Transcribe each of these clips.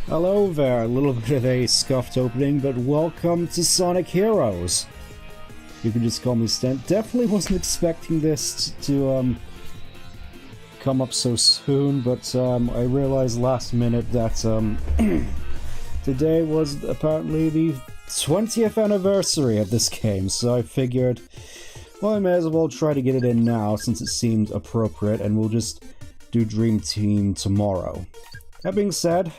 Hello there, a little bit of a scuffed opening, but welcome to Sonic Heroes. You can just call me Stent. Definitely wasn't expecting this to come up so soon, but I realized last minute that today was apparently the 20th anniversary of this game, so I figured, well, I may as well try to get it in now since it seemed appropriate, and we'll just do Dream Team tomorrow. That being said,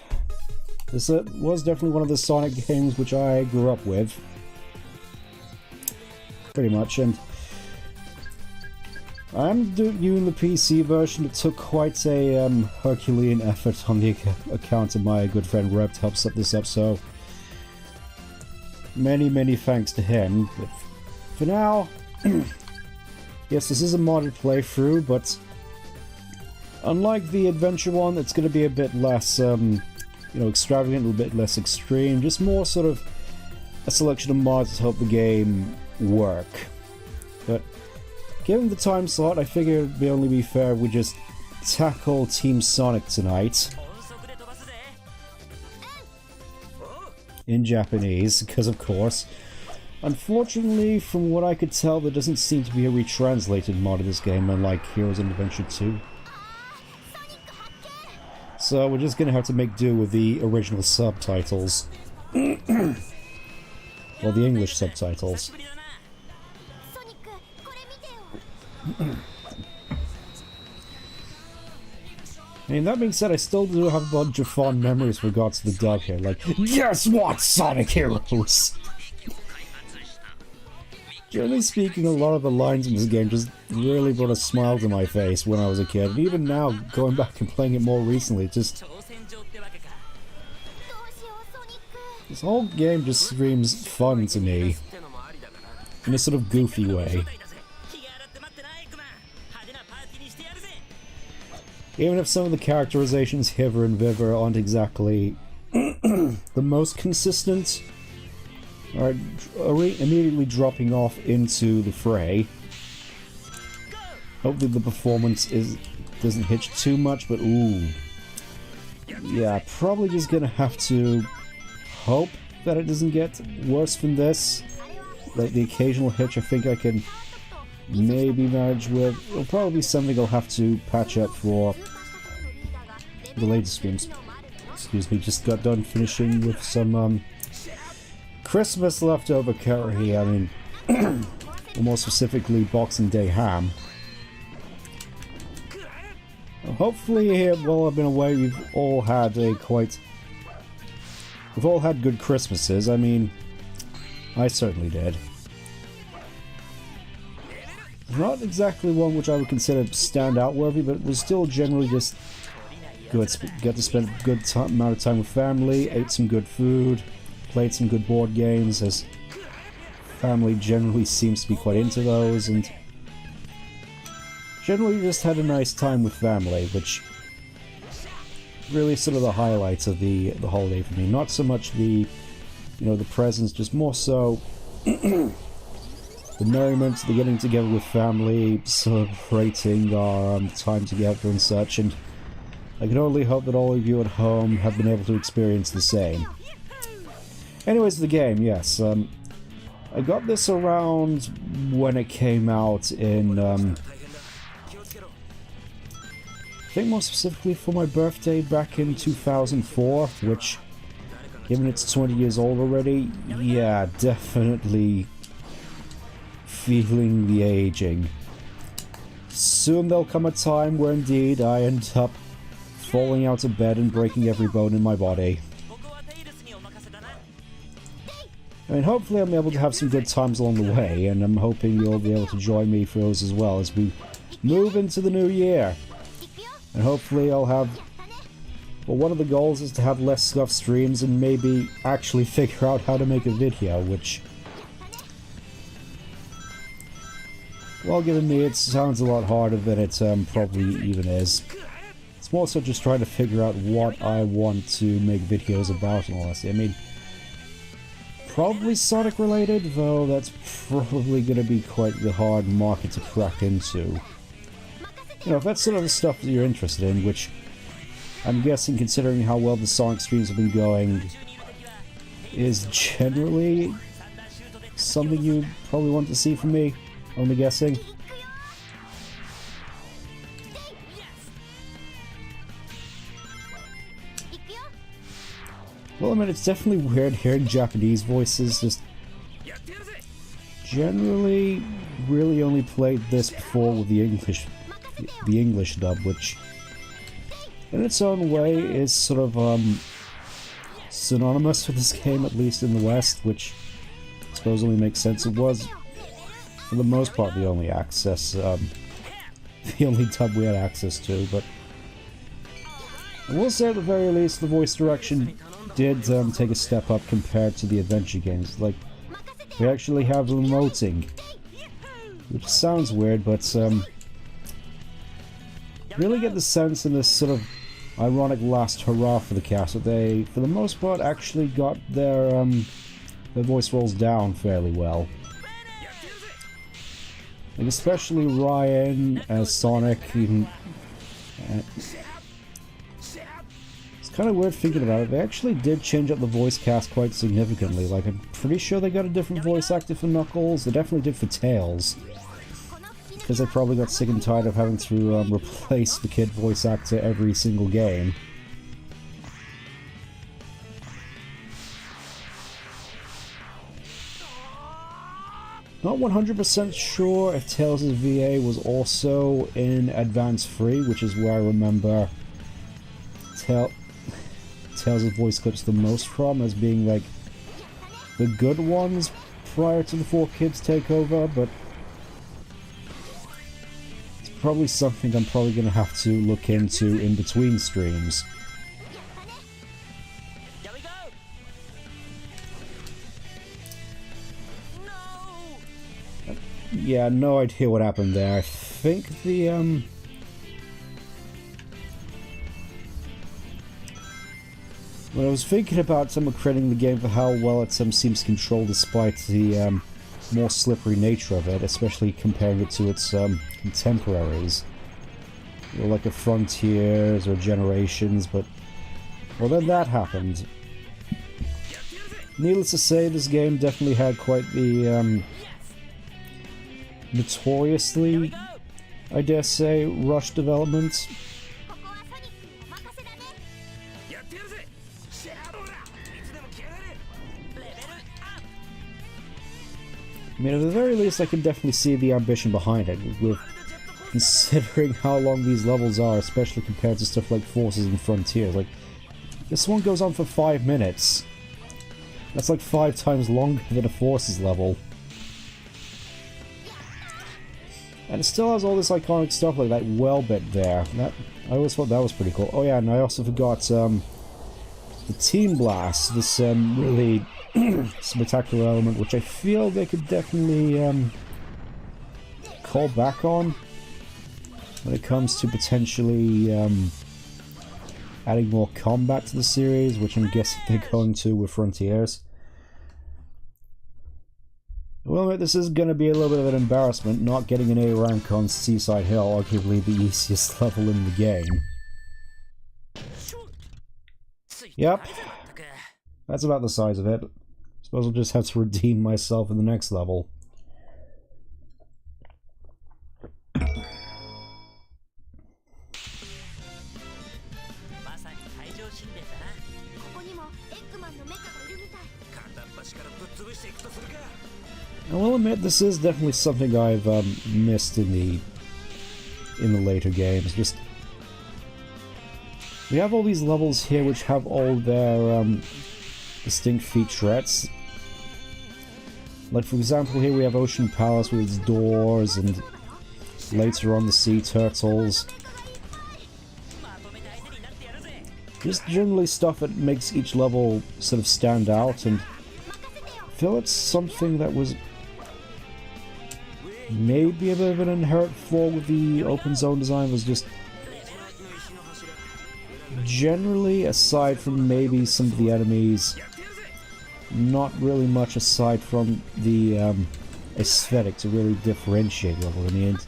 this was definitely one of the Sonic games which I grew up with. Pretty much, and I'm doing the PC version. It took quite a Herculean effort on the account of my good friend Reb to help set this up, so many thanks to him. But for now, yes, this is a modded playthrough, but unlike the adventure one, it's going to be a bit less extravagant, a little bit less extreme, just more sort of a selection of mods to help the game work. But given the time slot, I figured it'd only be fair if we just tackle Team Sonic tonight. In Japanese, because of course. Unfortunately, from what I could tell, there doesn't seem to be a retranslated mod of this game, unlike Heroes in Adventure 2. So we're just gonna have to make do with the original subtitles. Or the English subtitles. I mean, that being said, I still do have a bunch of fond memories with regards to the dub here. Like, guess what, Sonic Heroes? Generally speaking, a lot of the lines in this game just really brought a smile to my face when I was a kid. And even now, going back and playing it more recently, just... this whole game just screams fun to me. In a sort of goofy way. Even if some of the characterizations hither and thither aren't exactly the most consistent, are immediately dropping off into the fray. Hopefully the performance doesn't hitch too much, but ooh. Yeah, probably just gonna have to hope that it doesn't get worse than this. Like the occasional hitch I think I can maybe manage with. It'll probably be something I'll have to patch up for the later streams. Excuse me, just got done finishing with some Christmas leftover curry, I mean, or more specifically Boxing Day ham. Well, hopefully while I've been away we've all had good Christmases. I mean, I certainly did. Not exactly one which I would consider standout worthy, but it was still generally just good. Get to spend a good amount of time with family, ate some good food, played some good board games, as family generally seems to be quite into those, and generally just had a nice time with family, which really sort of the highlights of the holiday for me. Not so much the presents, just more so the merriment, the getting together with family, celebrating our time together and such, and I can only hope that all of you at home have been able to experience the same. Anyways, the game, yes. I got this around when it came out in, I think more specifically for my birthday back in 2004, which, given it's 20 years old already, yeah, definitely feeling the aging. Soon there'll come a time where indeed I end up falling out of bed and breaking every bone in my body. I mean, hopefully I'm able to have some good times along the way, and I'm hoping you'll be able to join me for those as well as we move into the new year. And hopefully I'll have... well, one of the goals is to have less scuffed streams and maybe actually figure out how to make a video, which... well, given me, it sounds a lot harder than it probably even is. It's more so just trying to figure out what I want to make videos about, in all honesty. I mean, probably Sonic related, though that's probably going to be quite the hard market to crack into. You know, if that's sort of the stuff that you're interested in, which I'm guessing, considering how well the Sonic streams have been going, is generally something you probably want to see from me, only guessing. Well, I mean, it's definitely weird hearing Japanese voices. Just generally, really only played this before with the English dub, which, in its own way, is sort of synonymous with this game, at least in the West, which I suppose only makes sense. It was, for the most part, the only access, the only dub we had access to. But I will say, at the very least, the voice direction did take a step up compared to the adventure games. Like, we actually have emoting, which sounds weird, but really get the sense in this sort of ironic last hurrah for the cast that they, for the most part, actually got their voice roles down fairly well. Like, especially Ryan as Sonic, even. It's kind of weird thinking about it. They actually did change up the voice cast quite significantly. Like, I'm pretty sure they got a different voice actor for Knuckles. They definitely did for Tails, because they probably got sick and tired of having to replace the kid voice actor every single game. Not 100% sure if Tails' VA was also in Advance 3, which is where I remember Tails' voice clips the most from, as being like the good ones prior to the 4Kids takeover, but it's probably something I'm probably going to have to look into in between streams. Yeah, no idea what happened there. I think the when I was thinking about crediting the game for how well it seems to control despite the more slippery nature of it, especially comparing it to its contemporaries, you know, like a Frontiers or Generations, but well, then that happened. Needless to say, this game definitely had quite the notoriously, I dare say, rushed development. I mean, at the very least, I can definitely see the ambition behind it, with considering how long these levels are, especially compared to stuff like Forces and Frontiers. Like, this one goes on for 5 minutes. That's like 5 times longer than a Forces level. And it still has all this iconic stuff like that well bit there. I always thought that was pretty cool. Oh yeah, and I also forgot the Team Blast, this really spectacular element, which I feel they could definitely call back on when it comes to potentially adding more combat to the series, which I'm guessing they're going to with Frontiers. Well, this is going to be a little bit of an embarrassment, not getting an A rank on Seaside Hill, arguably the easiest level in the game. Yep, that's about the size of it. Suppose I'll just have to redeem myself in the next level. I will admit, this is definitely something I've missed in the later games. Just, we have all these levels here which have all their distinct featurettes. Like, for example, here we have Ocean Palace with its doors, and later on the Sea Turtles. Just generally stuff that makes each level sort of stand out, and I feel it's something that was maybe a bit of an inherent flaw with the open zone design, was just generally, aside from maybe some of the enemies, not really much aside from the aesthetic to really differentiate levels. I mean,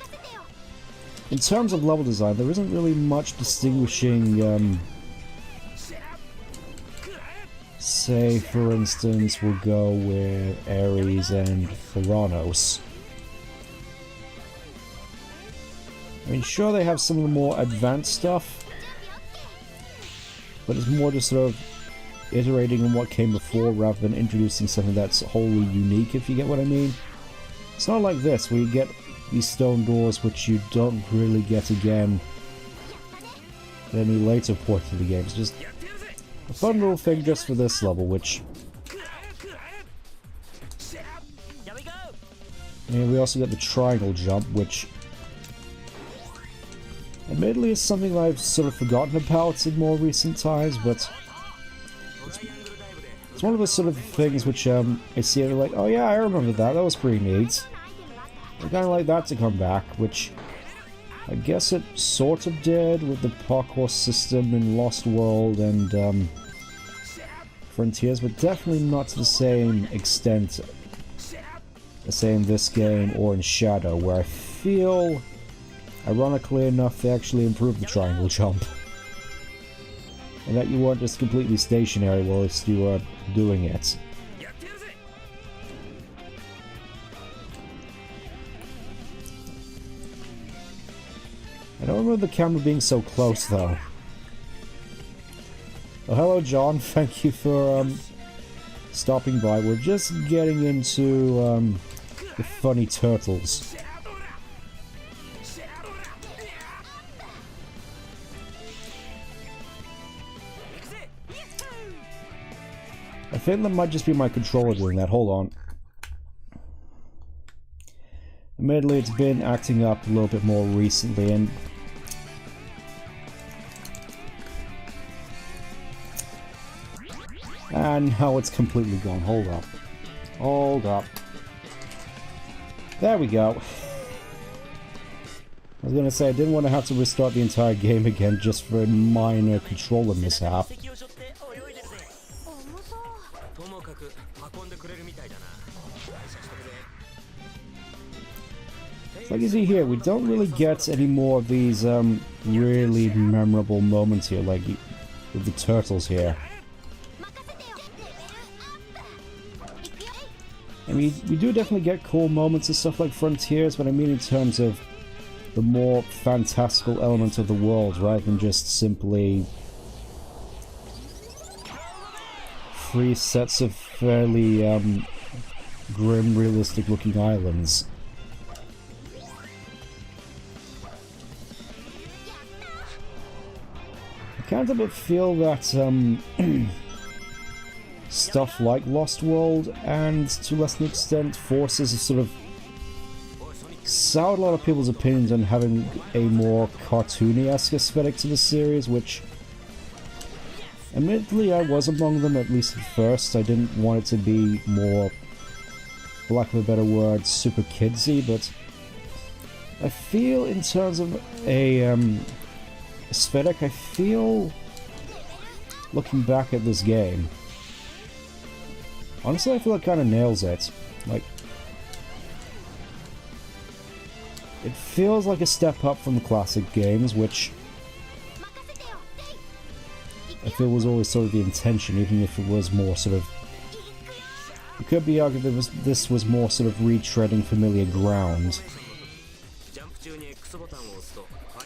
in terms of level design, there isn't really much distinguishing say, for instance, we'll go with Ares and Theranos. I mean, sure, they have some of the more advanced stuff, but it's more just sort of iterating on what came before rather than introducing something that's wholly unique, if you get what I mean. It's not like this, where you get these stone doors which you don't really get again at any later point of the game. It's just a fun little thing just for this level, which... And we also got the triangle jump, which... admittedly is something that I've sort of forgotten about in more recent times, but... It's one of those sort of things which I see it like, oh yeah, I remember that, that was pretty neat. I kind of like that to come back, which I guess it sort of did with the parkour system in Lost World and Frontiers, but definitely not to the same extent as say in this game or in Shadow, where I feel, ironically enough, they actually improved the triangle jump. And that you weren't just completely stationary whilst you were doing it. I don't remember the camera being so close though. Oh, hello John, thank you for stopping by. We're just getting into the funny turtles. I think that might just be my controller doing that. Hold on. Admittedly, it's been acting up a little bit more recently, and now it's completely gone. Hold up. Hold up. There we go. I was gonna say, I didn't want to have to restart the entire game again just for a minor controller mishap. Like you see here, we don't really get any more of these really memorable moments here, like with the turtles here. I mean, we do definitely get cool moments and stuff like Frontiers, but I mean in terms of the more fantastical elements of the world, rather than just simply 3 sets of fairly grim, realistic-looking islands. I can't help but feel that stuff like Lost World and, to a lesser extent, Forces have sort of soured a lot of people's opinions on having a more cartoony-esque aesthetic to the series, which, admittedly, I was among them, at least at first. I didn't want it to be more, for lack of a better word, super kidsy, but I feel in terms of a aesthetic, I feel, looking back at this game, honestly I feel it kind of nails it. Like, it feels like a step up from the classic games, which I feel was always sort of the intention, even if it was more sort of... It could be argued that this was more sort of retreading familiar ground.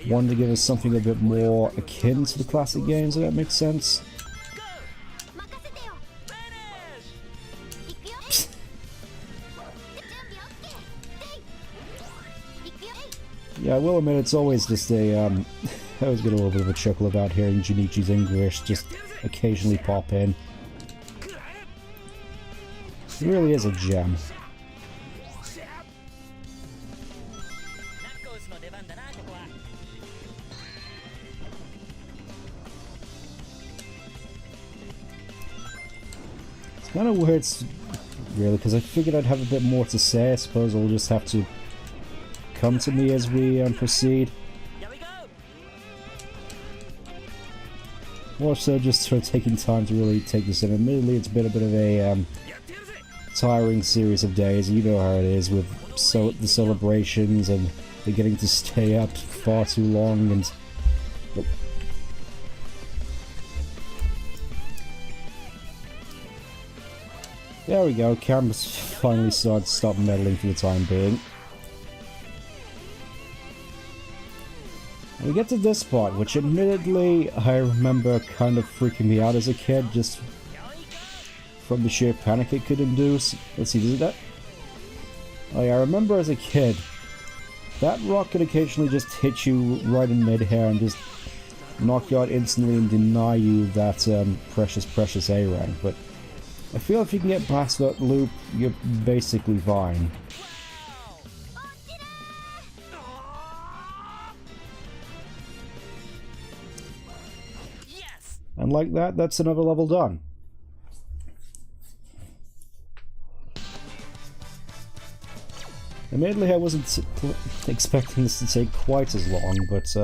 Wanted to give us something a bit more akin to the classic games, if that makes sense. Yeah, I will admit it's always just a, I always get a little bit of a chuckle about hearing Junichi's English just occasionally pop in. It really is a gem. It's kind of weird, really, because I figured I'd have a bit more to say. I suppose I'll just have to come to me as we proceed. More so just sort of taking time to really take this in. Admittedly, it's been a bit of a tiring series of days. You know how it is with the celebrations and the getting to stay up far too long and... There we go, camera's finally started to stop meddling for the time being. We get to this part, which admittedly I remember kind of freaking me out as a kid, just from the sheer panic it could induce. Let's see, did that? Oh yeah, I remember as a kid, that rock could occasionally just hit you right in mid-air and just knock you out instantly and deny you that precious A rank, but I feel if you can get past that loop, you're basically fine. And like that, that's another level done. Admittedly, I wasn't expecting this to take quite as long, but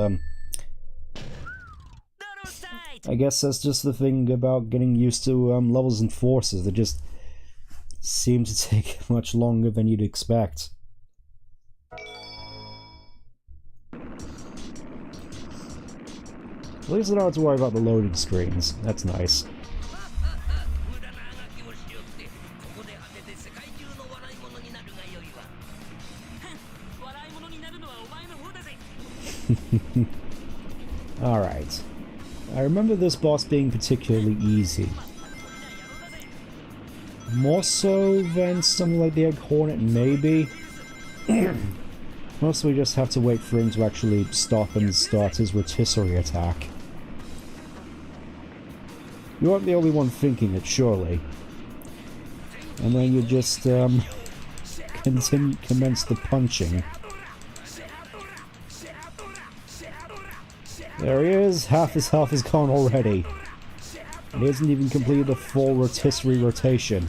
I guess that's just the thing about getting used to levels and forces. They just seem to take much longer than you'd expect. At least I don't have to worry about the loading screens. That's nice. Alright. I remember this boss being particularly easy. More so than something like the Egg Hornet, maybe. Mostly we just have to wait for him to actually stop and start his rotisserie attack. You aren't the only one thinking it, surely. And then you just, commence the punching. There he is, half his health is gone already. And he hasn't even completed a full rotisserie rotation.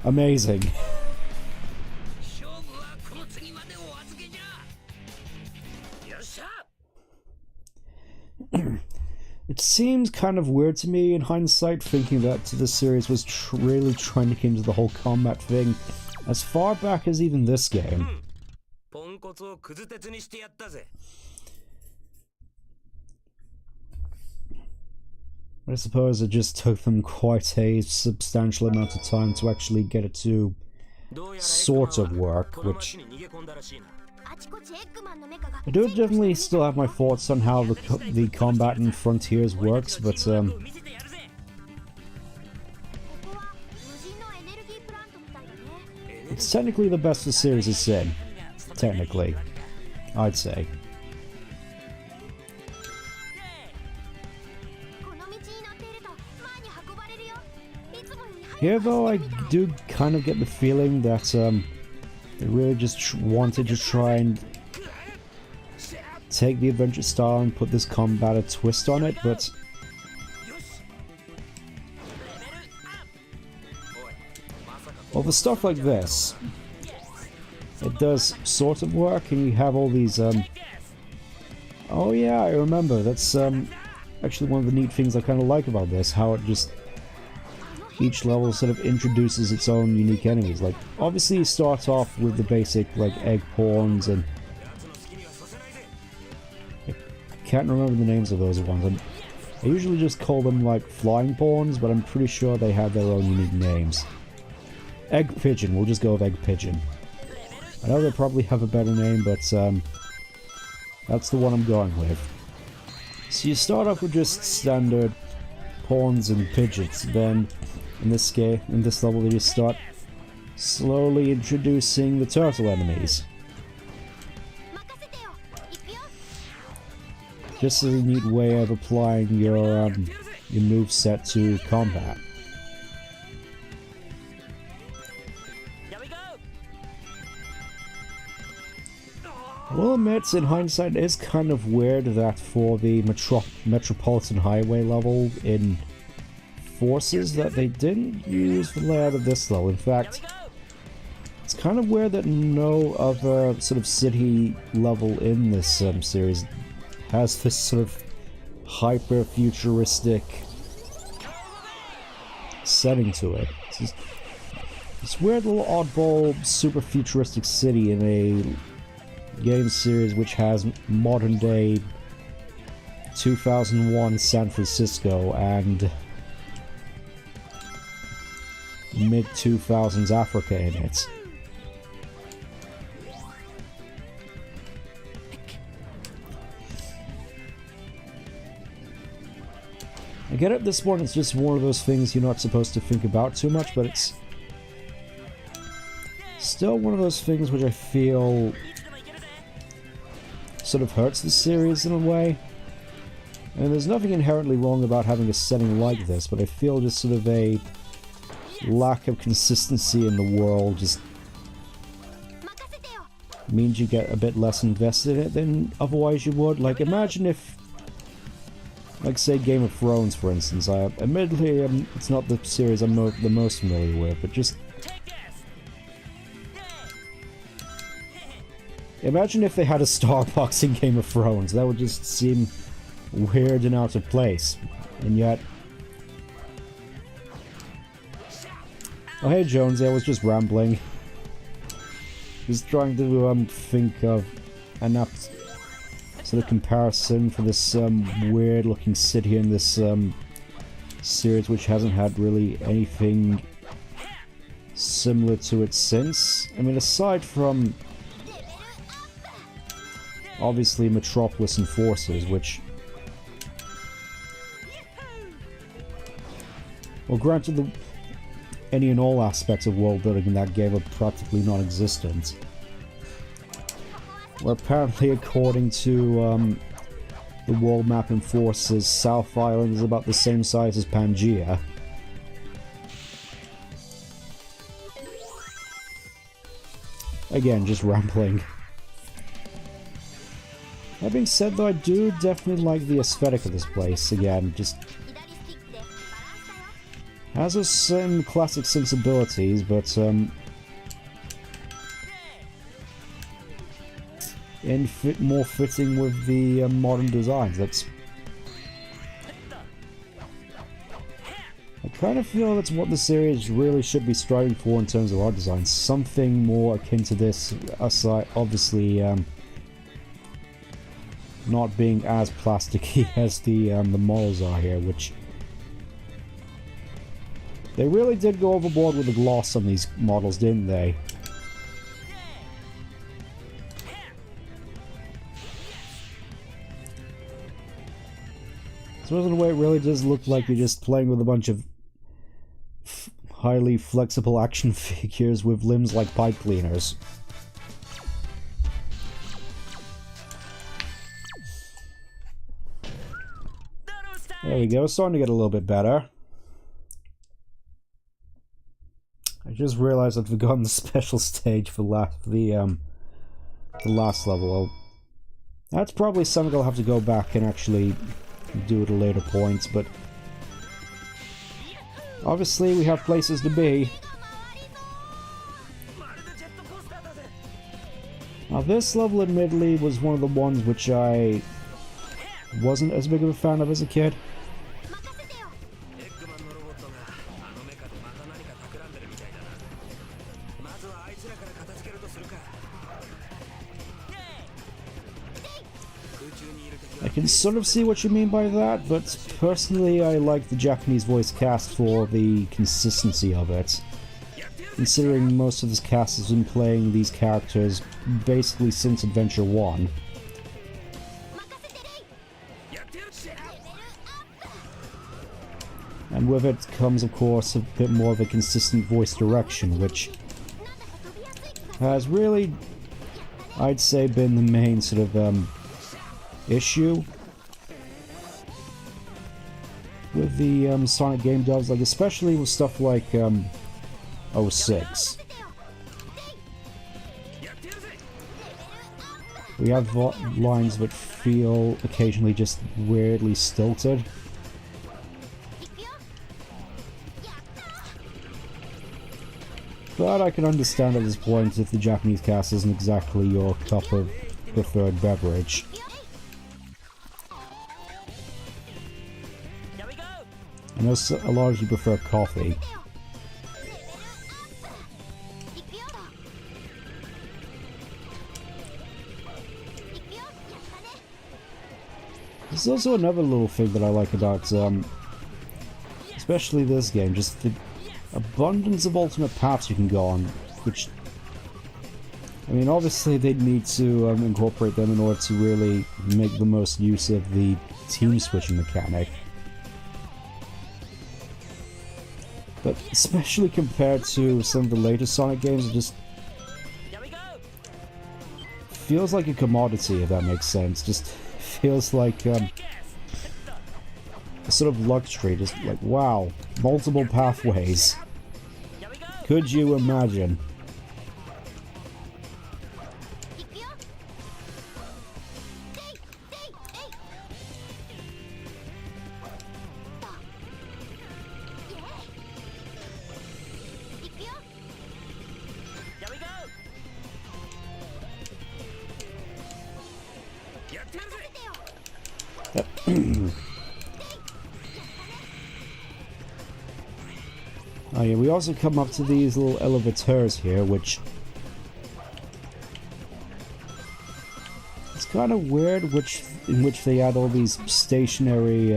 Amazing. It seems kind of weird to me in hindsight, thinking that this series was really trying to get into the whole combat thing as far back as even this game. I suppose it just took them quite a substantial amount of time to actually get it to sort of work, which I do definitely still have my thoughts on how the combat in Frontiers works, but it's technically the best the series has seen. Technically, I'd say. Here though, I do kind of get the feeling that they really just wanted to try and take the adventure style and put this combat a twist on it, but well, for stuff like this, it does sort of work, and you have all these, oh yeah, I remember, that's actually one of the neat things I kind of like about this, how it just, each level sort of introduces its own unique enemies. Like, obviously you start off with the basic, like, egg pawns, and I can't remember the names of those ones. I usually just call them, like, flying pawns, but I'm pretty sure they have their own unique names. Egg pigeon, we'll just go with egg pigeon. I know they probably have a better name, but that's the one I'm going with. So you start off with just standard pawns and pigeons, then in this level they just start slowly introducing the turtle enemies. Just as a neat way of applying your moveset to combat. I will admit, in hindsight, it is kind of weird that for the Metropolitan Highway level in Forces that they didn't use the layout of this level. In fact, it's kind of weird that no other sort of city level in this series has this sort of hyper-futuristic setting to it. It's this weird little oddball, super futuristic city in a game series which has modern day 2001 San Francisco and mid-2000s Africa in it. I get at this point, it's just one of those things you're not supposed to think about too much, but it's still one of those things which I feel sort of hurts the series in a way. And there's nothing inherently wrong about having a setting like this, but I feel just sort of a lack of consistency in the world just means you get a bit less invested in it than otherwise you would. Like, imagine if, like, say, Game of Thrones, for instance. Admittedly, it's not the series I'm the most familiar with, but just imagine if they had a Starbucks in Game of Thrones. That would just seem weird and out of place. And yet... Oh, hey, Jonesy, I was just rambling. Just trying to think of an apt sort of comparison for this weird-looking city in this series, which hasn't had really anything similar to it since. I mean, aside from obviously Metropolis and Forces, which, well, granted, any and all aspects of world building in that game are practically non-existent. Well, apparently, according to the world map in Forces, South Island is about the same size as Pangaea. Again, just rambling. That being said, though, I do definitely like the aesthetic of this place. Again, just has a certain classic sensibilities, but more fitting with the modern designs. That's, I kind of feel that's what the series really should be striving for in terms of art design. Something more akin to this, aside, obviously, not being as plasticky as the models are here, which they really did go overboard with the gloss on these models, didn't they? So in a way, it really does look like you're just playing with a bunch of highly flexible action figures with limbs like pipe cleaners. There we go, starting to get a little bit better. I just realized I'd forgotten the special stage for the last level. That's probably something I'll have to go back and actually do at a later point, but obviously we have places to be. Now this level admittedly was one of the ones which I wasn't as big of a fan of as a kid. I can sort of see what you mean by that, but personally I like the Japanese voice cast for the consistency of it. Considering most of this cast has been playing these characters basically since Adventure 1. And with it comes, of course, a bit more of a consistent voice direction, which has really, I'd say, been the main sort of issue with the Sonic game dubs, like especially with stuff like 06. We have lines that feel occasionally just weirdly stilted. But I can understand at this point if the Japanese cast isn't exactly your cup of preferred beverage. I know a lot of you prefer coffee. There's also another little thing that I like about, especially this game, just abundance of alternate paths you can go on, which, I mean, obviously they'd need to incorporate them in order to really make the most use of the team switching mechanic. But especially compared to some of the later Sonic games, it just feels like a commodity, if that makes sense. Just feels like a sort of luxury, just like, wow, multiple pathways. Could you imagine? Oh yeah, we also come up to these little elevators here, which it's kind of weird, in which they add all these stationary.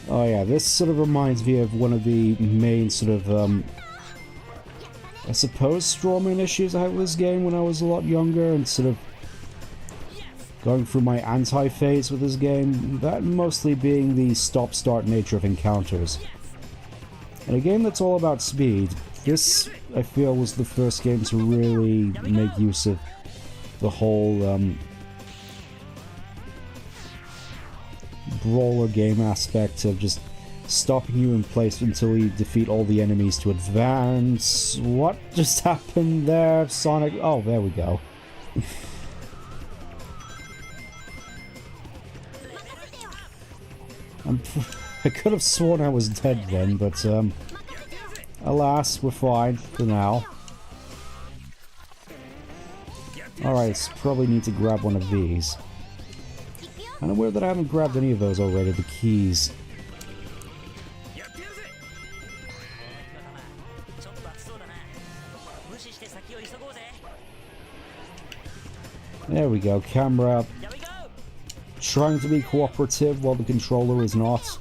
Oh yeah, this sort of reminds me of one of the main sort of I suppose strawman issues I had with this game when I was a lot younger, and sort of going through my anti-phase with this game, that mostly being the stop-start nature of encounters. In a game that's all about speed, this, I feel, was the first game to really make use of the whole brawler game aspect of just stopping you in place until you defeat all the enemies to advance. What just happened there, Sonic? Oh, there we go. I could have sworn I was dead then, but alas, we're fine for now. Alright, probably need to grab one of these. And I'm aware that I haven't grabbed any of those already, the keys. There we go, camera trying to be cooperative while the controller is not.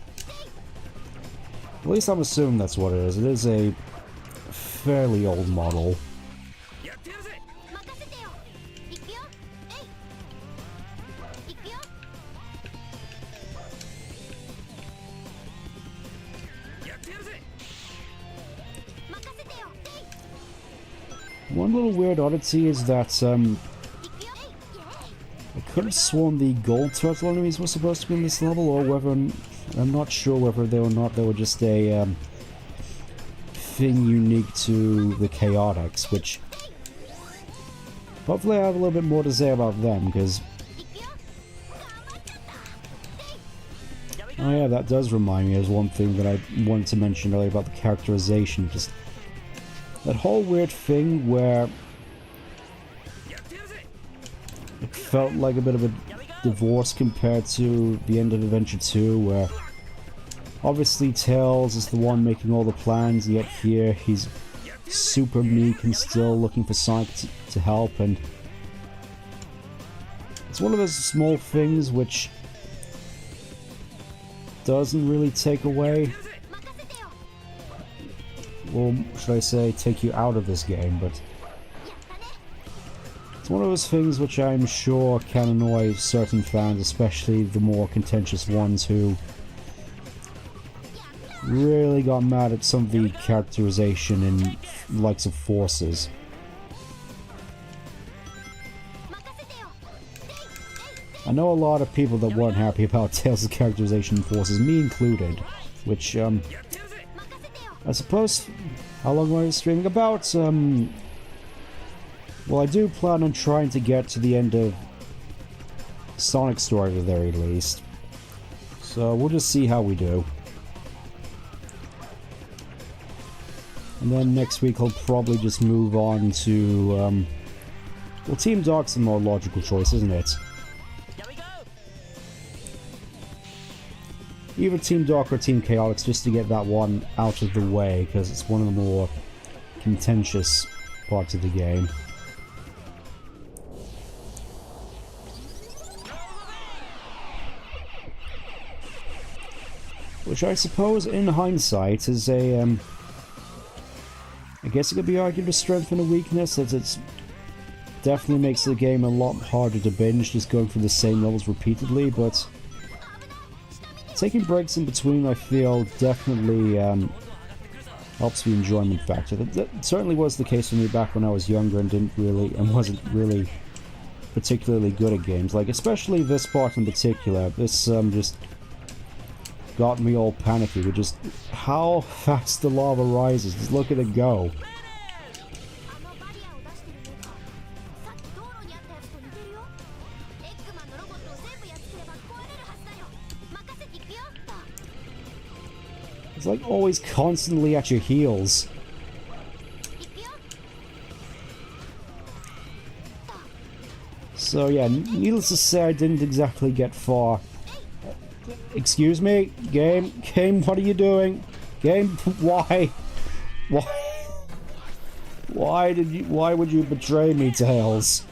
At least I'm assuming that's what it is. It is a fairly old model. One little weird oddity is that I could have sworn the gold turtle enemies were supposed to be in this level, or whether I'm not sure whether they were just a thing unique to the Chaotix, which hopefully I have a little bit more to say about them, because oh yeah, that does remind me. There's one thing that I wanted to mention earlier about the characterization, just that whole weird thing where it felt like a bit of a divorce compared to the end of Adventure 2, where obviously Tails is the one making all the plans, yet here he's super meek and still looking for Sonic to help, and it's one of those small things which doesn't really take away, or should I say, take you out of this game, but it's one of those things which I'm sure can annoy certain fans, especially the more contentious ones who really got mad at some of the characterization in the likes of Forces. I know a lot of people that weren't happy about Tails' characterization in Forces, me included, which, I suppose, how long am I streaming? About, well, I do plan on trying to get to the end of Sonic's story at the very least. So we'll just see how we do. And then next week I'll probably just move on to, well, Team Dark's a more logical choice, isn't it? Either Team Dark or Team Chaotix, just to get that one out of the way, because it's one of the more contentious parts of the game. Which I suppose, in hindsight, is a, I guess it could be argued a strength and a weakness, as it's definitely makes the game a lot harder to binge, just going through the same levels repeatedly, but taking breaks in between, I feel, definitely helps the enjoyment factor. That certainly was the case for me back when I was younger and wasn't really particularly good at games. Like, especially this part in particular, this just got me all panicky with just how fast the lava rises. Just look at it go. It's like always constantly at your heels. So yeah, needless to say, I didn't exactly get far. Excuse me? Game, what are you doing? Game, why? Why would you betray me, Tails?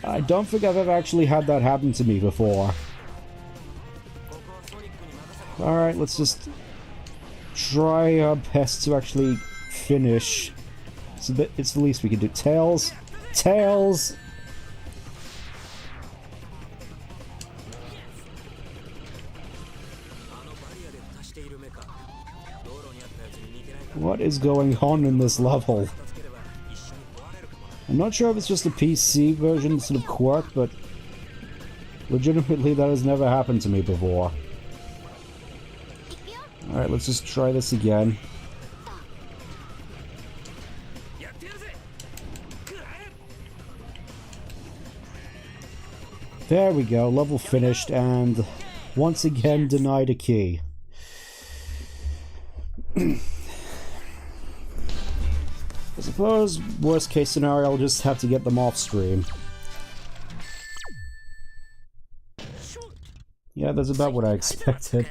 I don't think I've ever actually had that happen to me before. Alright, let's just try our best to actually finish. It's the least we can do. Tails! Tails! What is going on in this level? I'm not sure if it's just a PC version sort of quirk, but legitimately that has never happened to me before. Alright, let's just try this again. There we go, level finished, and once again denied a key. I suppose, worst case scenario, I'll just have to get them off stream. Yeah, that's about what I expected.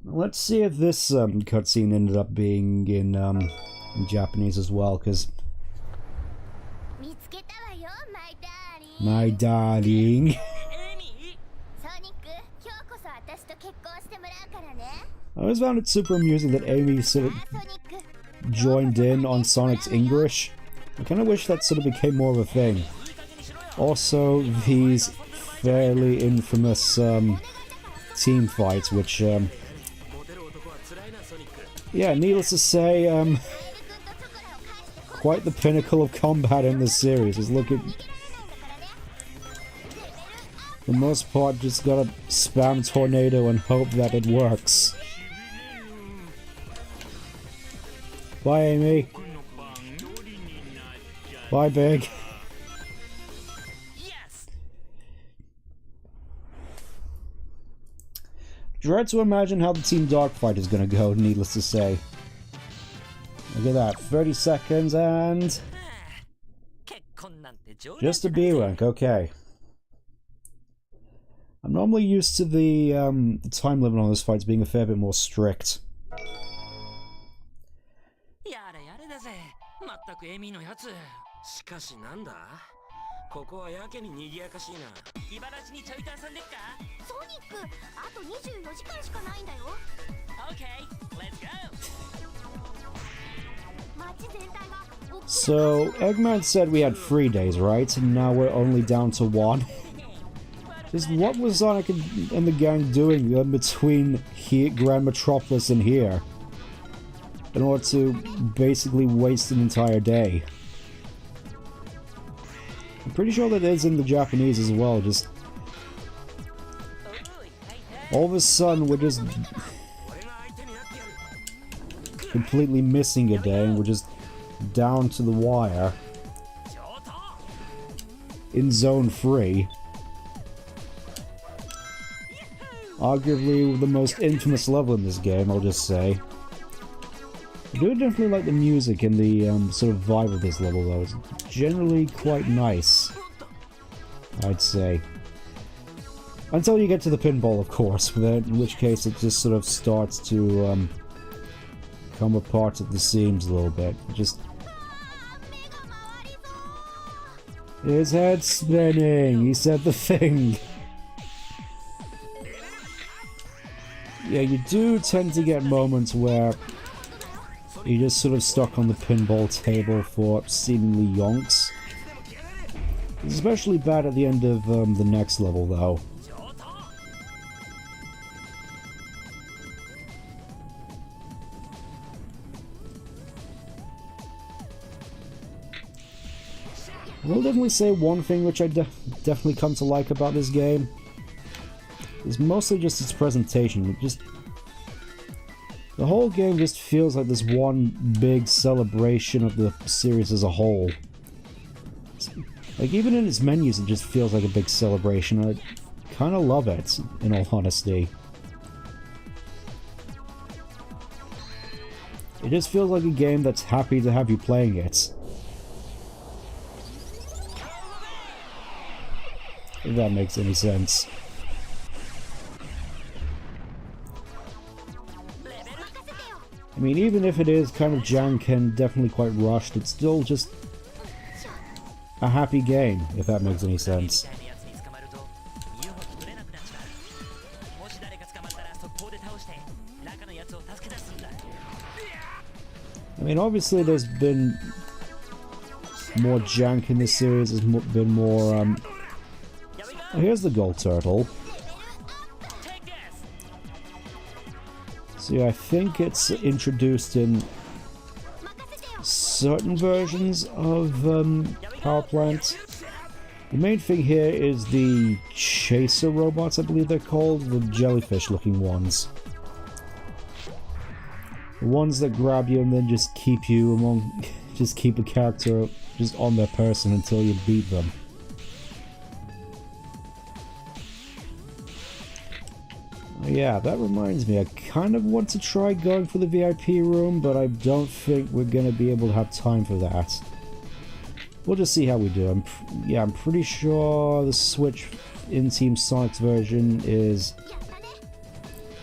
Let's see if this cutscene ended up being in Japanese as well, because... My darling. I always found it super amusing that Amy sort of joined in on Sonic's English. I kind of wish that sort of became more of a thing. Also, these fairly infamous team fights, which, yeah, needless to say, quite the pinnacle of combat in this series. Just look at... For the most part, just gotta spam Tornado and hope that it works. Bye, Amy. Bye, Big. Dread to imagine how the Team Dark fight is gonna go, needless to say. Look at that, 30 seconds and... just a B rank, okay. I'm normally used to the time limit on those fights being a fair bit more strict. So, Eggman said we had 3 days, right? And now we're only down to 1. Just what was Sonic and the gang doing in between here, Grand Metropolis and here? In order to basically waste an entire day. I'm pretty sure that is in the Japanese as well, just... all of a sudden we're just... completely missing a day and we're just down to the wire. In Zone 3. Arguably the most infamous level in this game, I'll just say. I do definitely like the music and the sort of vibe of this level though. It's generally quite nice, I'd say. Until you get to the pinball, of course, in which case it just sort of starts to come apart at the seams a little bit. Just His head's spinning. He said the thing. Yeah, you do tend to get moments where you're just sort of stuck on the pinball table for seemingly yonks. It's especially bad at the end of the next level, though. I will definitely say one thing which I definitely come to like about this game is mostly just its presentation. The whole game just feels like this one big celebration of the series as a whole. Like, even in its menus, it just feels like a big celebration. I kind of love it, in all honesty. It just feels like a game that's happy to have you playing it. If that makes any sense. I mean, even if it is kind of jank and definitely quite rushed, it's still just a happy game, if that makes any sense. I mean, obviously there's been more jank in this series, there's been more, oh, here's the gold turtle. So yeah, I think it's introduced in certain versions of Power Plant. The main thing here is the chaser robots, I believe they're called, the jellyfish looking ones. The ones that grab you and then just keep you among, just keep a character just on their person until you beat them. Yeah, that reminds me, I kind of want to try going for the VIP room, but I don't think we're going to be able to have time for that. We'll just see how we do. I'm pretty sure the Switch in Team Sonic's version is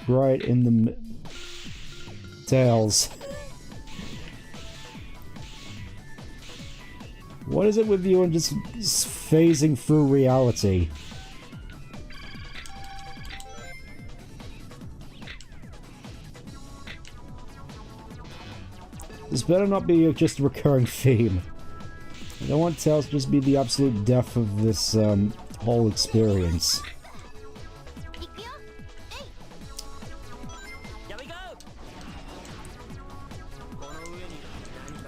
right in the tails. What is it with you and just phasing through reality? This better not be just a recurring theme. I don't want Tails to just be the absolute death of this whole experience.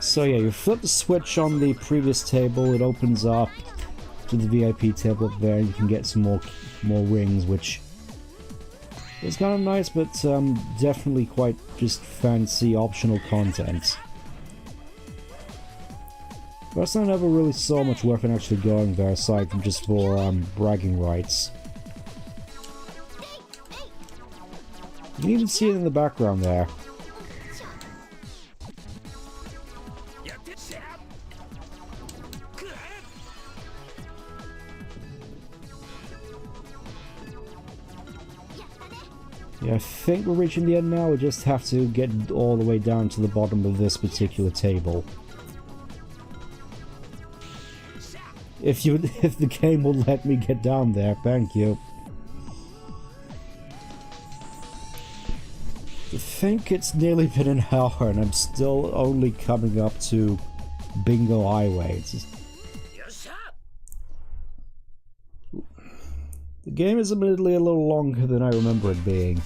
So yeah, you flip the switch on the previous table, it opens up to the VIP table up there, and you can get some more rings, which is kind of nice, but definitely quite just fancy optional content. Personally, I never really saw much worth in actually going there, aside from just for bragging rights. You can even see it in the background there. Yeah, I think we're reaching the end now. We just have to get all the way down to the bottom of this particular table. If the game will let me get down there, thank you. I think it's nearly been an hour and I'm still only coming up to Bingo Highway. It's just... The game is admittedly a little longer than I remember it being.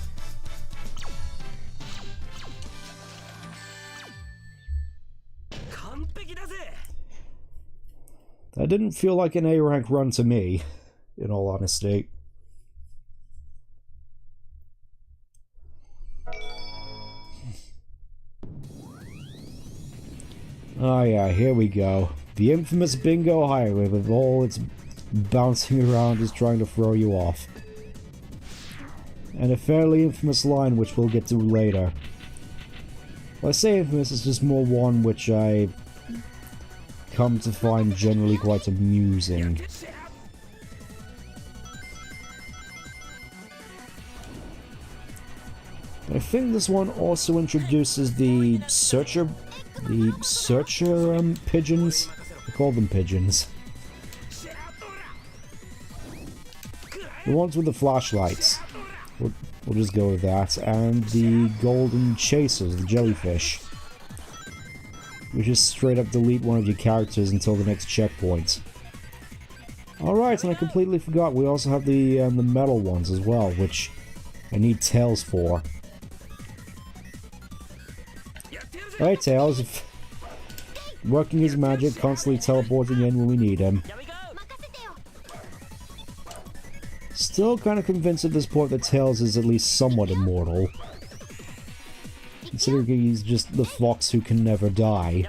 That didn't feel like an A-rank run to me, in all honesty. Oh yeah, here we go. The infamous Bingo Highway with all its bouncing around just trying to throw you off. And a fairly infamous line which we'll get to later. Well, I say infamous, it's just more one which I come to find generally quite amusing. I think this one also introduces the searcher pigeons. I call them pigeons. The ones with the flashlights. We'll just go with that. And the golden chasers, the jellyfish. We just straight up delete one of your characters until the next checkpoint. Alright, and I completely forgot, we also have the metal ones as well, which I need Tails for. Alright, Tails, working his magic, constantly teleporting in when we need him. Still kind of convinced at this point that Tails is at least somewhat immortal. Considering he's just the fox who can never die.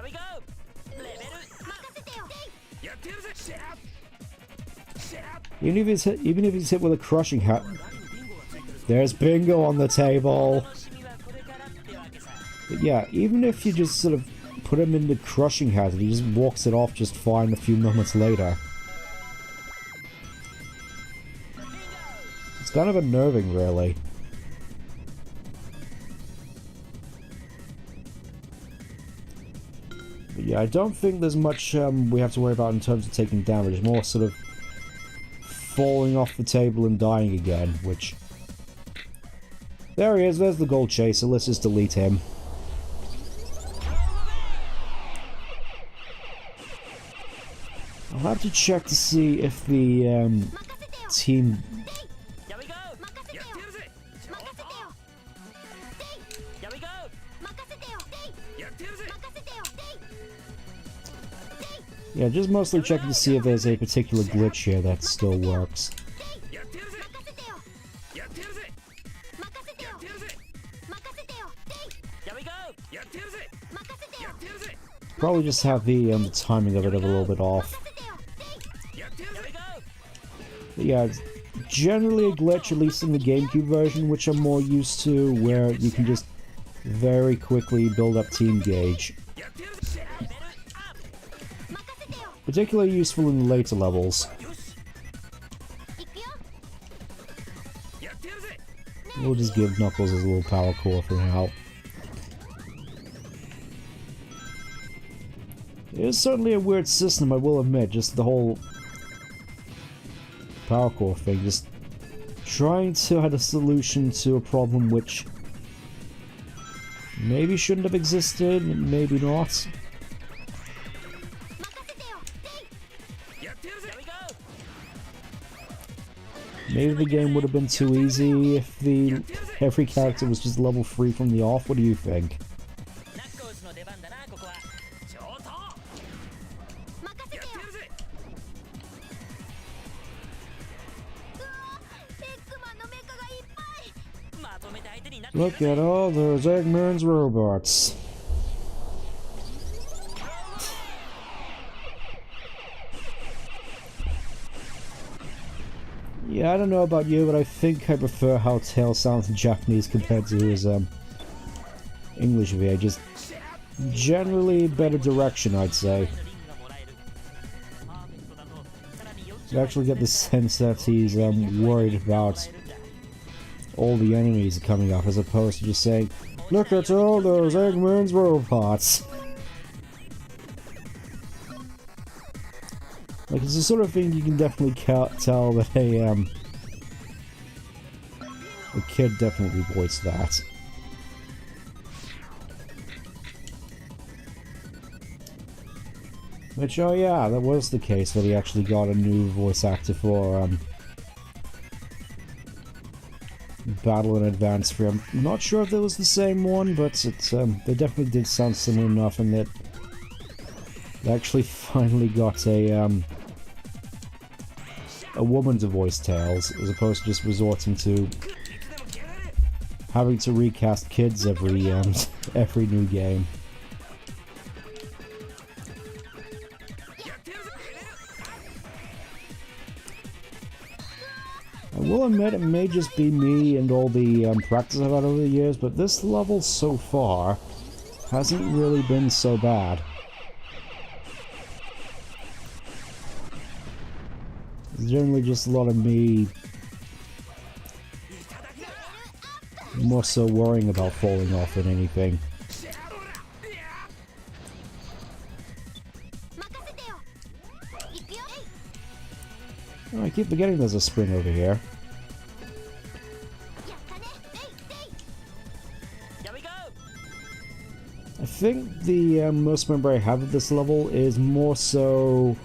Even if he's hit with a crushing hat. There's bingo on the table. But yeah, even if you just sort of put him in the crushing hazard, he just walks it off just fine a few moments later. It's kind of unnerving, really. But yeah, I don't think there's much we have to worry about in terms of taking damage. More sort of falling off the table and dying again, which... There he is, there's the gold chaser. Let's just delete him. I'll have to check to see if the team... Yeah, just mostly checking to see if there's a particular glitch here that still works. Probably just have the timing of it a little bit off. But yeah, it's generally a glitch, at least in the GameCube version, which I'm more used to, where you can just very quickly build up team gauge. Particularly useful in the later levels. We'll just give Knuckles his little power core for now. It is certainly a weird system, I will admit, just the whole power core thing, just trying to have a solution to a problem which maybe shouldn't have existed, maybe not. Maybe the game would have been too easy if every character was just level 3 from the off. What do you think? Look at all those Eggman's robots. Yeah, I don't know about you, but I think I prefer how Tails sounds in Japanese compared to his English VA. Just generally better direction, I'd say. You actually get the sense that he's worried about all the enemies coming up, as opposed to just saying, "Look at all those Eggman's robots." Like, it's the sort of thing you can definitely tell that a kid definitely voiced that. Which, oh yeah, that was the case, that he actually got a new voice actor for Battle in Advance for him. I'm not sure if that was the same one, but it's, they definitely did sound similar enough in that they actually finally got a woman to voice Tails, as opposed to just resorting to having to recast kids every new game. I will admit, it may just be me and all the practice I've had over the years, but this level so far hasn't really been so bad. It's generally just a lot of me more so worrying about falling off than anything. Oh, I keep forgetting there's a spring over here. I think the most memory I have of this level is more so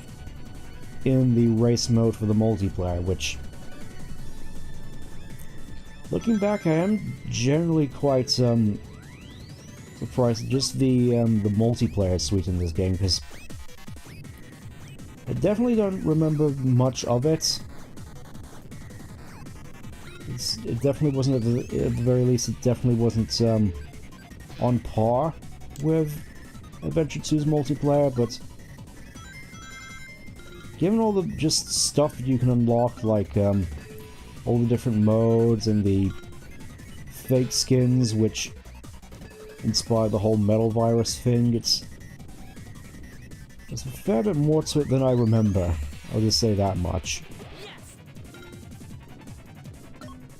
in the race mode for the multiplayer, which, looking back, I am generally quite surprised at just the multiplayer suite in this game, because I definitely don't remember much of it. It definitely wasn't, at the very least, it definitely wasn't on par with Adventure 2's multiplayer, but given all the just stuff that you can unlock, like all the different modes and the fake skins which inspired the whole metal virus thing, there's a fair bit more to it than I remember. I'll just say that much.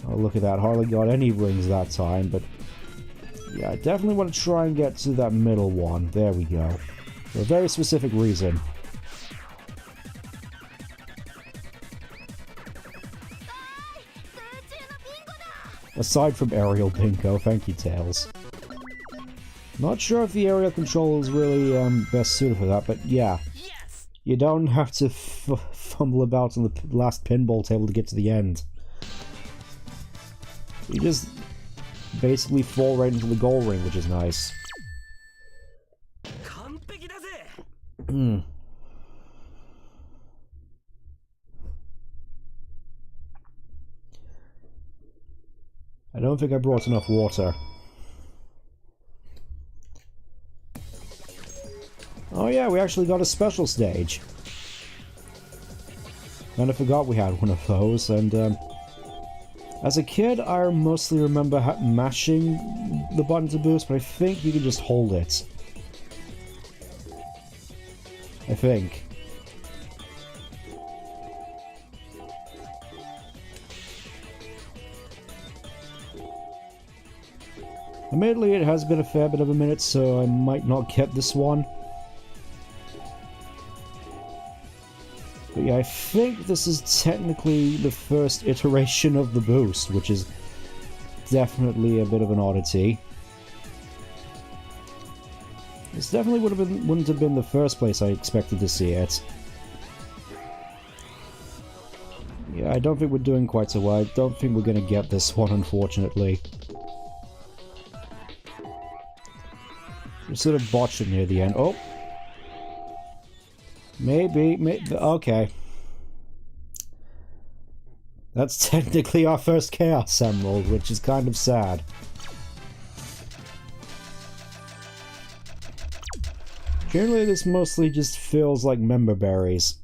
Oh, look at that, hardly got any rings that time, but yeah, I definitely want to try and get to that middle one. There we go. For a very specific reason. Aside from aerial bingo, thank you, Tails. Not sure if the aerial control is really best suited for that, but yeah. You don't have to fumble about on the last pinball table to get to the end. You just basically fall right into the goal ring, which is nice. I don't think I brought enough water. Oh yeah, we actually got a special stage. Kinda forgot we had one of those, and as a kid, I mostly remember mashing the button to boost, but I think you can just hold it. I think. Admittedly, it has been a fair bit of a minute, so I might not get this one. But yeah, I think this is technically the first iteration of the boost, which is definitely a bit of an oddity. This definitely wouldn't have been the first place I expected to see it. Yeah, I don't think we're doing quite so well. I don't think we're gonna get this one, unfortunately. We sort of botched it near the end. Oh! Maybe, okay. That's technically our first Chaos Emerald, which is kind of sad. Generally, this mostly just feels like member berries.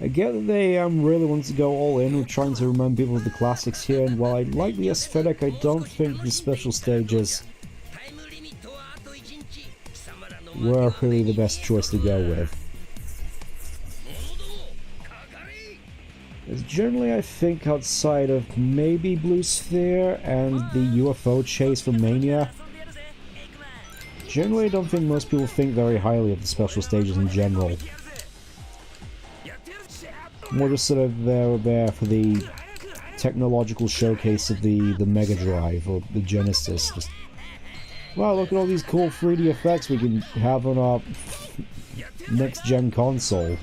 I get that they really want to go all in with trying to remind people of the classics here, and while I like the aesthetic, I don't think the special stages were really the best choice to go with. As generally, I think outside of maybe Blue Sphere and the UFO chase for Mania, generally I don't think most people think very highly of the special stages in general. More just sort of there for the technological showcase of the Mega Drive or the Genesis. Just, wow, look at all these cool 3D effects we can have on our next-gen console.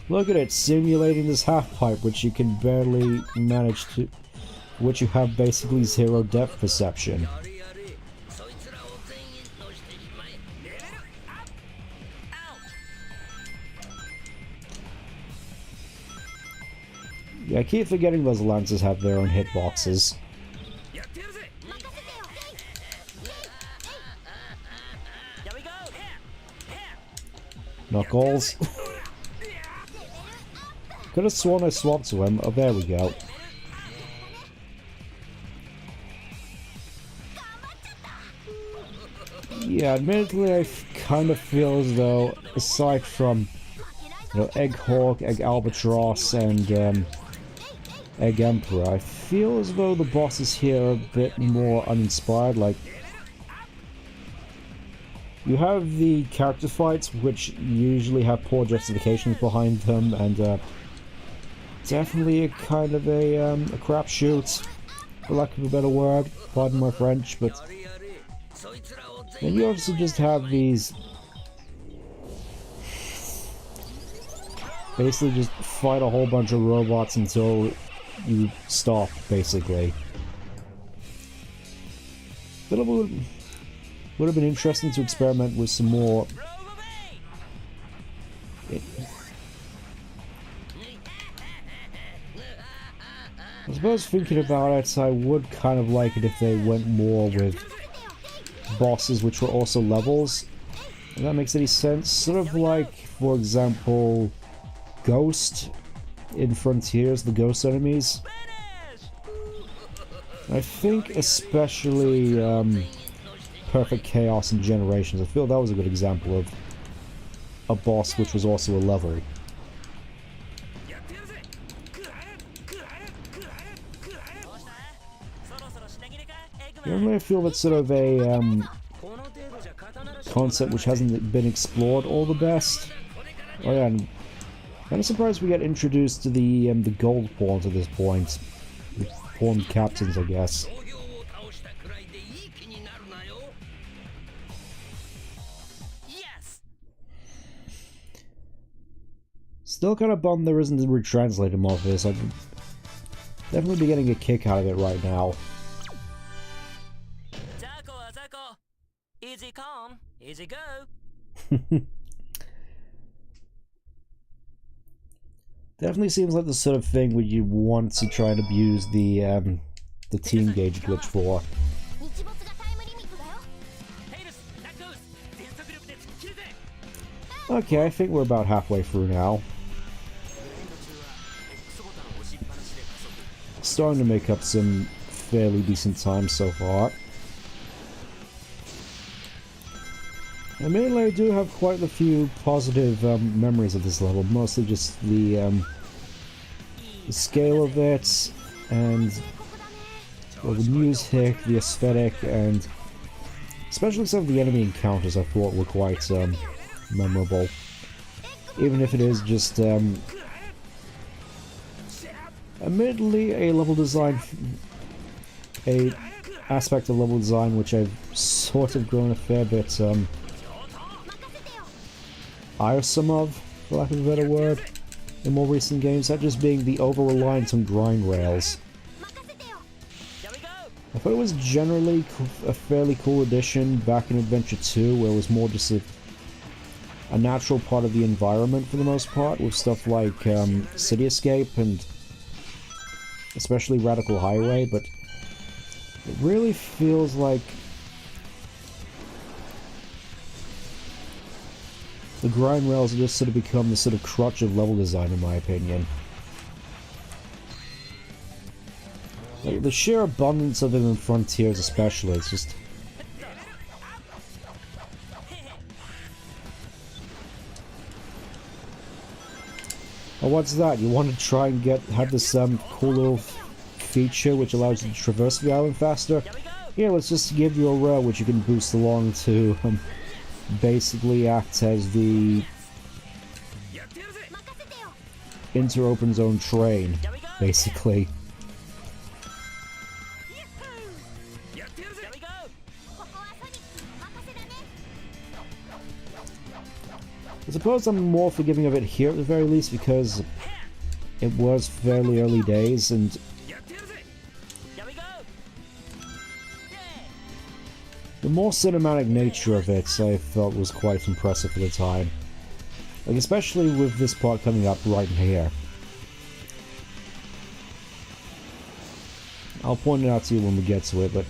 Look at it, simulating this half-pipe, which you can barely manage to... which you have basically zero depth perception. Yeah, I keep forgetting those lances have their own hitboxes. Knuckles. Could have sworn I swapped to him. Oh, there we go. Yeah, admittedly, I kind of feel as though, aside from, you know, Egg Hawk, Egg Albatross, and Egg Emperor, I feel as though the bosses here are a bit more uninspired. Like, you have the character fights, which usually have poor justifications behind them, and definitely a kind of a crapshoot, for lack of a better word. Pardon my French, but then you also just have these basically just fight a whole bunch of robots until you stop, basically. But it would have been interesting to experiment with some more. I suppose thinking about it, I would kind of like it if they went more with bosses which were also levels. If that makes any sense. Sort of like, for example, Ghost in Frontiers, the Ghost enemies. I think especially Perfect Chaos and Generations. I feel that was a good example of a boss which was also a level. Generally, I feel that's sort of a concept which hasn't been explored all the best. Oh yeah, and I'm kind of surprised we got introduced to the gold pawns at this point. The pawn captains, I guess. Still kind of bummed there isn't a retranslated mod for this. I'd definitely be getting a kick out of it right now. Easy come, easy go. Definitely seems like the sort of thing where you want to try and abuse the team gauge glitch for. Okay, I think we're about halfway through now. Starting to make up some fairly decent time so far. Admittedly, I do have quite a few positive memories of this level, mostly just the scale of it, and well, the music, the aesthetic, and especially some of the enemy encounters I thought were quite memorable. Even if it is just admittedly a level design, a aspect of level design which I've sort of grown a fair bit tiresome of, for lack of a better word, in more recent games, that just being the over-reliance on grind rails. I thought it was generally a fairly cool addition back in Adventure 2, where it was more just a natural part of the environment for the most part, with stuff like City Escape and especially Radical Highway, but it really feels like the grind rails have just sort of become the sort of crutch of level design, in my opinion. Like, the sheer abundance of it in Frontiers especially, it's just... Oh, what's that? You want to try and have this cool little feature which allows you to traverse the island faster? Yeah, let's just give you a rail which you can boost along to basically act as the inter-open zone train, basically. I suppose I'm more forgiving of it here at the very least because it was fairly early days and the more cinematic nature of it I felt was quite impressive for the time. Like, especially with this part coming up right here. I'll point it out to you when we get to it, but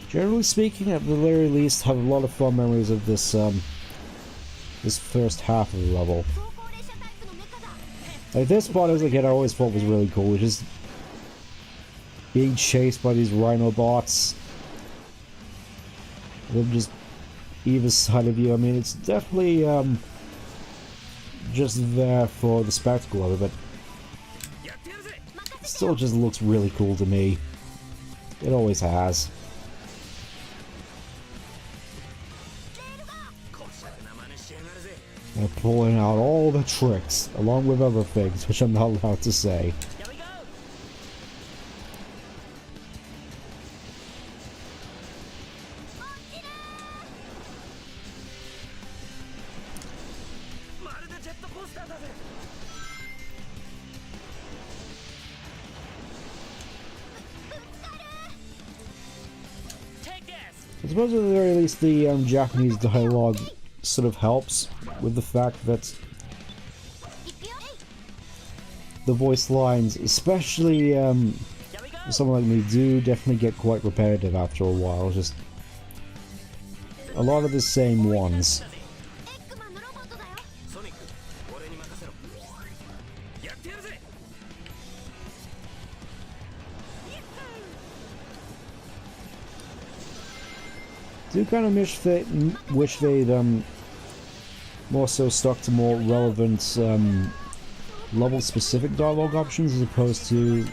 generally speaking, at the very least, have a lot of fun memories of this this first half of the level. Like, this part as a kid I always thought was really cool, just being chased by these rhino bots. Them just either side of you. I mean, it's definitely just there for the spectacle of it, but it still just looks really cool to me. It always has. They're pulling out all the tricks, along with other things, which I'm not allowed to say. I suppose at the very least the Japanese dialogue sort of helps with the fact that the voice lines, especially for someone like me, do definitely get quite repetitive after a while. Just a lot of the same ones. Do kind of wish they'd more so stuck to more relevant level-specific dialogue options as opposed to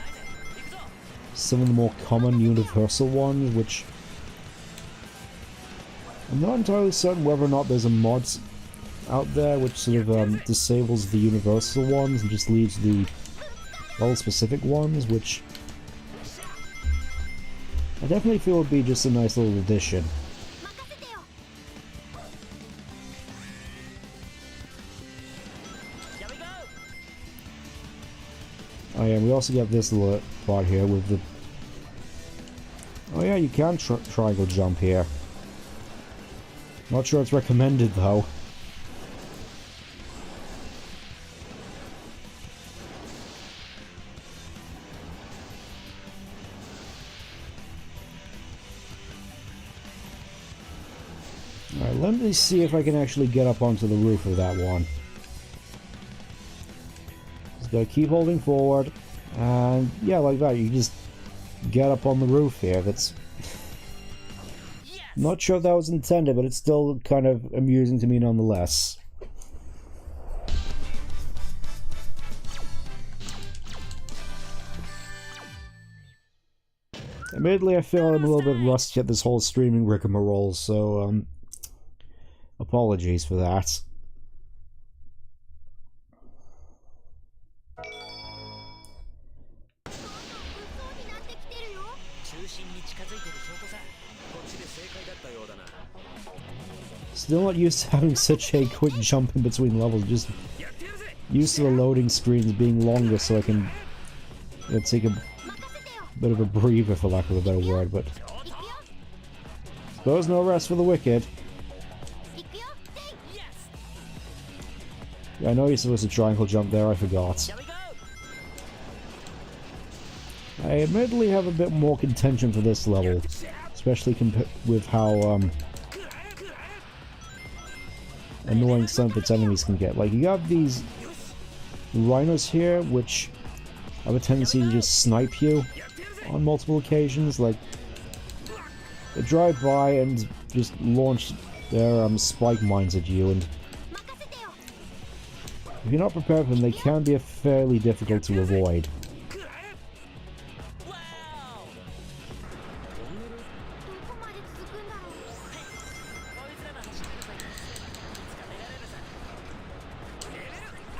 some of the more common universal ones, which I'm not entirely certain whether or not there's a mod out there which sort of disables the universal ones and just leaves the level-specific ones, which I definitely feel would be just a nice little addition. Oh yeah, we also get this little part here with the... Oh yeah, you can triangle jump here. Not sure it's recommended though. Alright, let me see if I can actually get up onto the roof of that one. Just gotta keep holding forward, and yeah, like that, you just get up on the roof here. That's... Not sure if that was intended, but it's still kind of amusing to me nonetheless. Admittedly, I feel I'm a little bit rusty at this whole streaming rigmarole, so, apologies for that. Still not used to having such a quick jump in between levels, just used to the loading screens being longer so I can take a bit of a breather, for lack of a better word, but suppose no rest for the wicked. Yeah, I know you're supposed to triangle jump there, I forgot. I admittedly have a bit more contention for this level, especially with how annoying some of its enemies can get. Like, you got these rhinos here, which have a tendency to just snipe you on multiple occasions. Like, they drive by and just launch their spike mines at you, and if you're not prepared for them, they can be fairly difficult to avoid.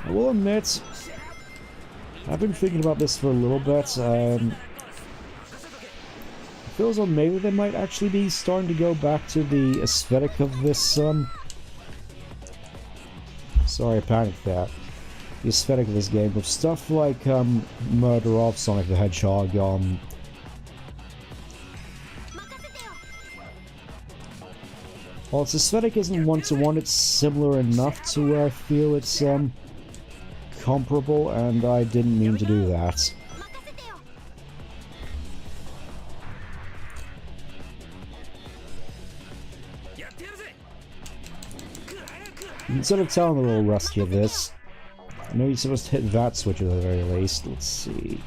I will admit, I've been thinking about this for a little bit. I feel as though maybe they might actually be starting to go back to the aesthetic of this, sorry, I panicked there. The aesthetic of this game, with stuff like, Murder of Sonic the Hedgehog, while its aesthetic isn't one-to-one, it's similar enough to where I feel it's, comparable, and I didn't mean to do that. You can sort of tell I'm a little rusty at this. I know you're supposed to hit that switch at the very least. Let's see.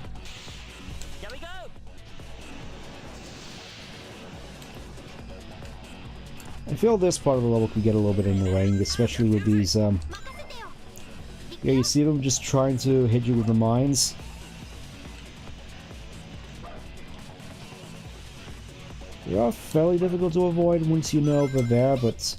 I feel this part of the level can get a little bit annoying, especially with these, yeah, you see them just trying to hit you with the mines. They are fairly difficult to avoid once you know they're there, but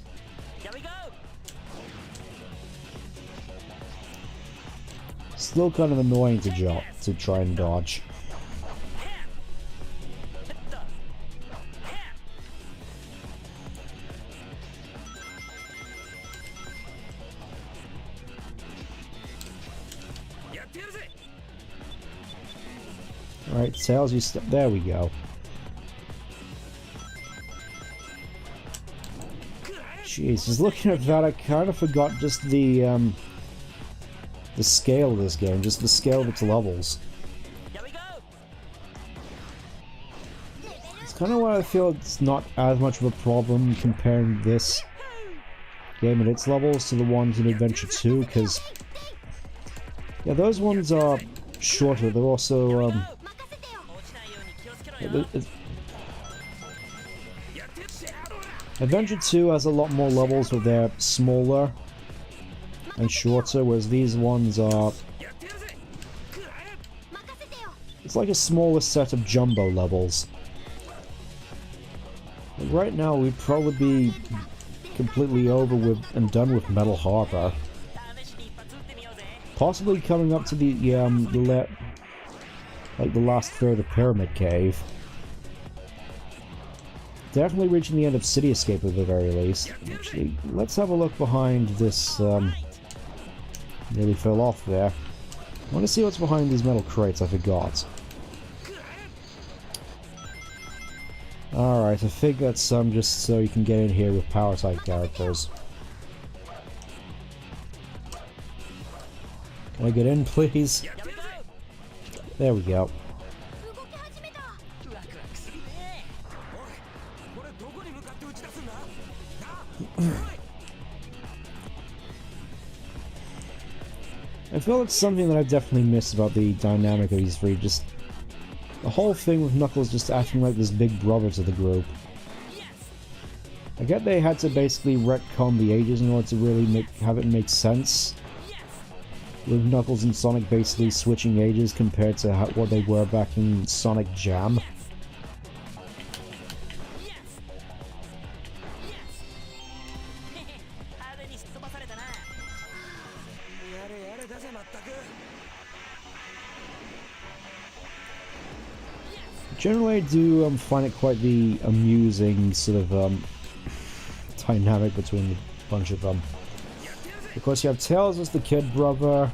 Still kind of annoying to try and dodge. Alright, Tails, you there we go. Jeez, just looking at that, I kind of forgot just the scale of this game, just the scale of its levels. It's kind of why I feel it's not as much of a problem comparing this game and its levels to the ones in Adventure 2, because yeah, those ones are shorter. They're also Adventure 2 has a lot more levels, but they're smaller and shorter, whereas these ones are... It's like a smaller set of jumbo levels. And right now we'd probably be completely over with and done with Metal Harbor. Possibly coming up to the last third of Pyramid Cave. Definitely reaching the end of City Escape at the very least. Actually, let's have a look behind this, nearly fell off there. I want to see what's behind these metal crates, I forgot. Alright, I think that's just so you can get in here with power-type characters. Can I get in, please? There we go. I feel it's something that I definitely miss about the dynamic of these three, just the whole thing with Knuckles just acting like this big brother to the group. I get they had to basically retcon the ages in order to really have it make sense, with Knuckles and Sonic basically switching ages compared to what they were back in Sonic Jam. Generally, I do find it quite the amusing sort of dynamic between the bunch of them. Of course, you have Tails as the kid brother.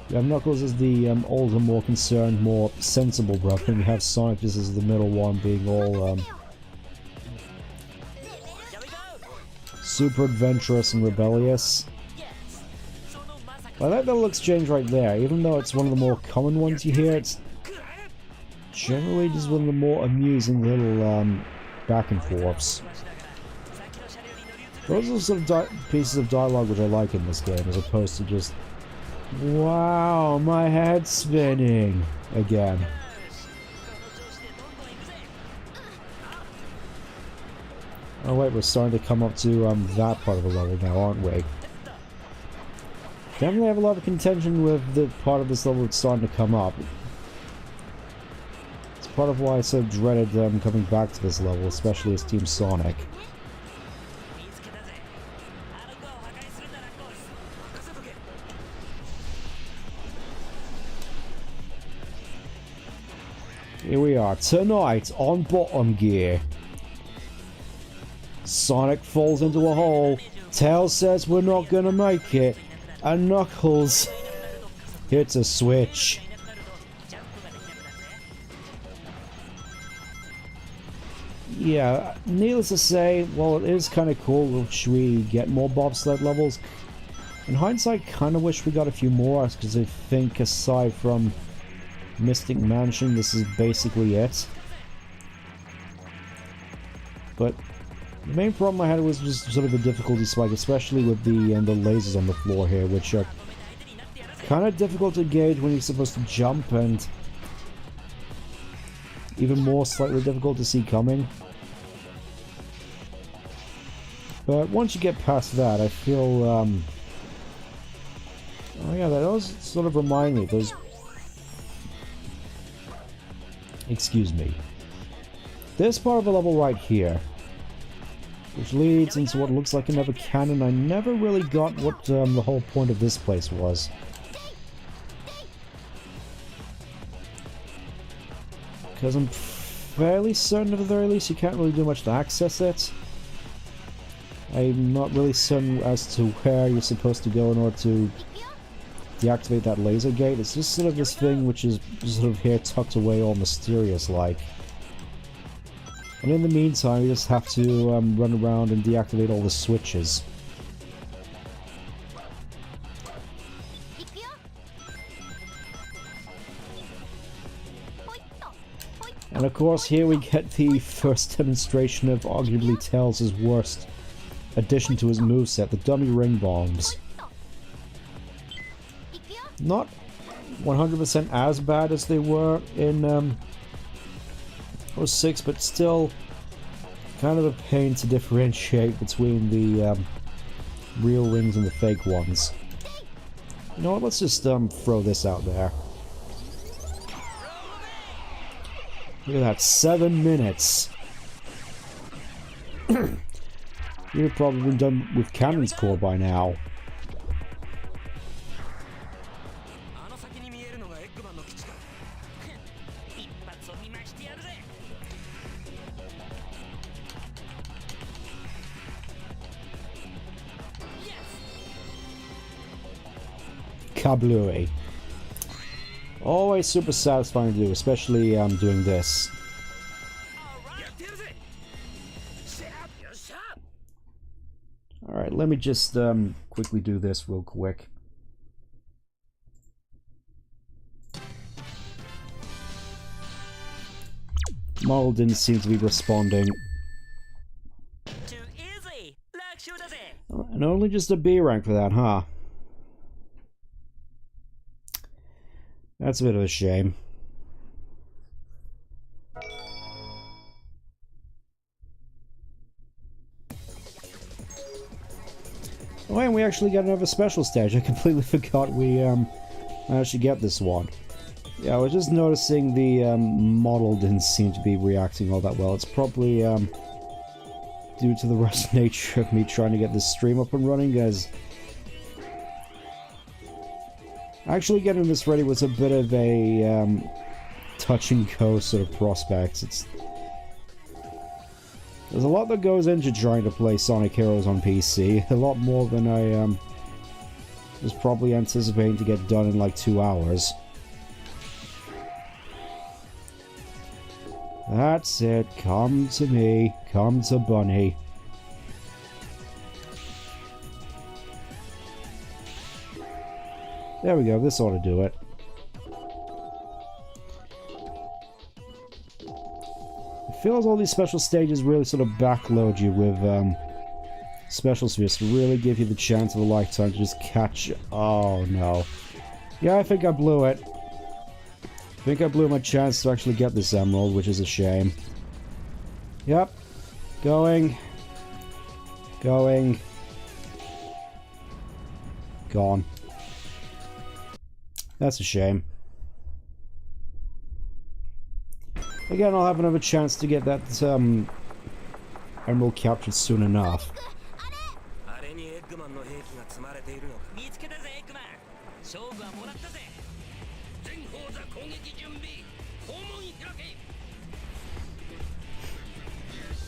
You have Knuckles as the older, more concerned, more sensible brother. And you have Sonic just as the middle one, being all super adventurous and rebellious. I like that little exchange right there. Even though it's one of the more common ones you hear, it's generally just one of the more amusing little back and forths. Those are the sort of pieces of dialogue which I like in this game, as opposed to just, wow, my head's spinning again. Oh wait, we're starting to come up to that part of the level now, aren't we? Definitely have a lot of contention with the part of this level that's starting to come up. It's part of why I so dreaded coming back to this level, especially as Team Sonic. Here we are, tonight on Bottom Gear. Sonic falls into a hole, Tails says we're not gonna make it, and Knuckles hits a switch. Yeah, needless to say, while it is kind of cool which we get more bobsled levels, in hindsight kind of wish we got a few more, because I think aside from Mystic Mansion, this is basically it. But the main problem I had was just sort of the difficulty spike, especially with the lasers on the floor here, which are kind of difficult to gauge when you're supposed to jump, and even more slightly difficult to see coming. But once you get past that, I feel, oh yeah, that does sort of remind me, those... Excuse me. This part of the level right here, which leads into what looks like another cannon. I never really got what the whole point of this place was. Because I'm fairly certain, at the very least, you can't really do much to access it. I'm not really certain as to where you're supposed to go in order to deactivate that laser gate. It's just sort of this thing which is sort of here tucked away, all mysterious-like. And in the meantime, you just have to run around and deactivate all the switches. And of course, here we get the first demonstration of arguably Tails' worst addition to his moveset, the dummy ring bombs. Not 100% as bad as they were in 06, but still kind of a pain to differentiate between the real rings and the fake ones. You know what, let's just throw this out there. Look at that, 7 minutes. You've probably been done with Cannon's Core by now. Kablooey. Always super satisfying to do, especially doing this. Alright, let me just quickly do this real quick. Model didn't seem to be responding. And only just a B rank for that, huh? That's a bit of a shame. Oh, and we actually got another special stage. I completely forgot we managed to get this one. Yeah, I was just noticing the model didn't seem to be reacting all that well. It's probably due to the rushed nature of me trying to get this stream up and running, guys. Actually getting this ready was a bit of a touch and go sort of prospect. There's a lot that goes into trying to play Sonic Heroes on PC. A lot more than I was probably anticipating to get done in like 2 hours. That's it. Come to me. Come to Bunny. There we go, this ought to do it. It feels all these special stages really sort of backload you with special spheres to really give you the chance of a lifetime to just catch... Oh no. Yeah, I think I blew it. I think I blew my chance to actually get this emerald, which is a shame. Yep. Going. Going. Gone. That's a shame. Again, I'll have another chance to get that emerald captured soon enough.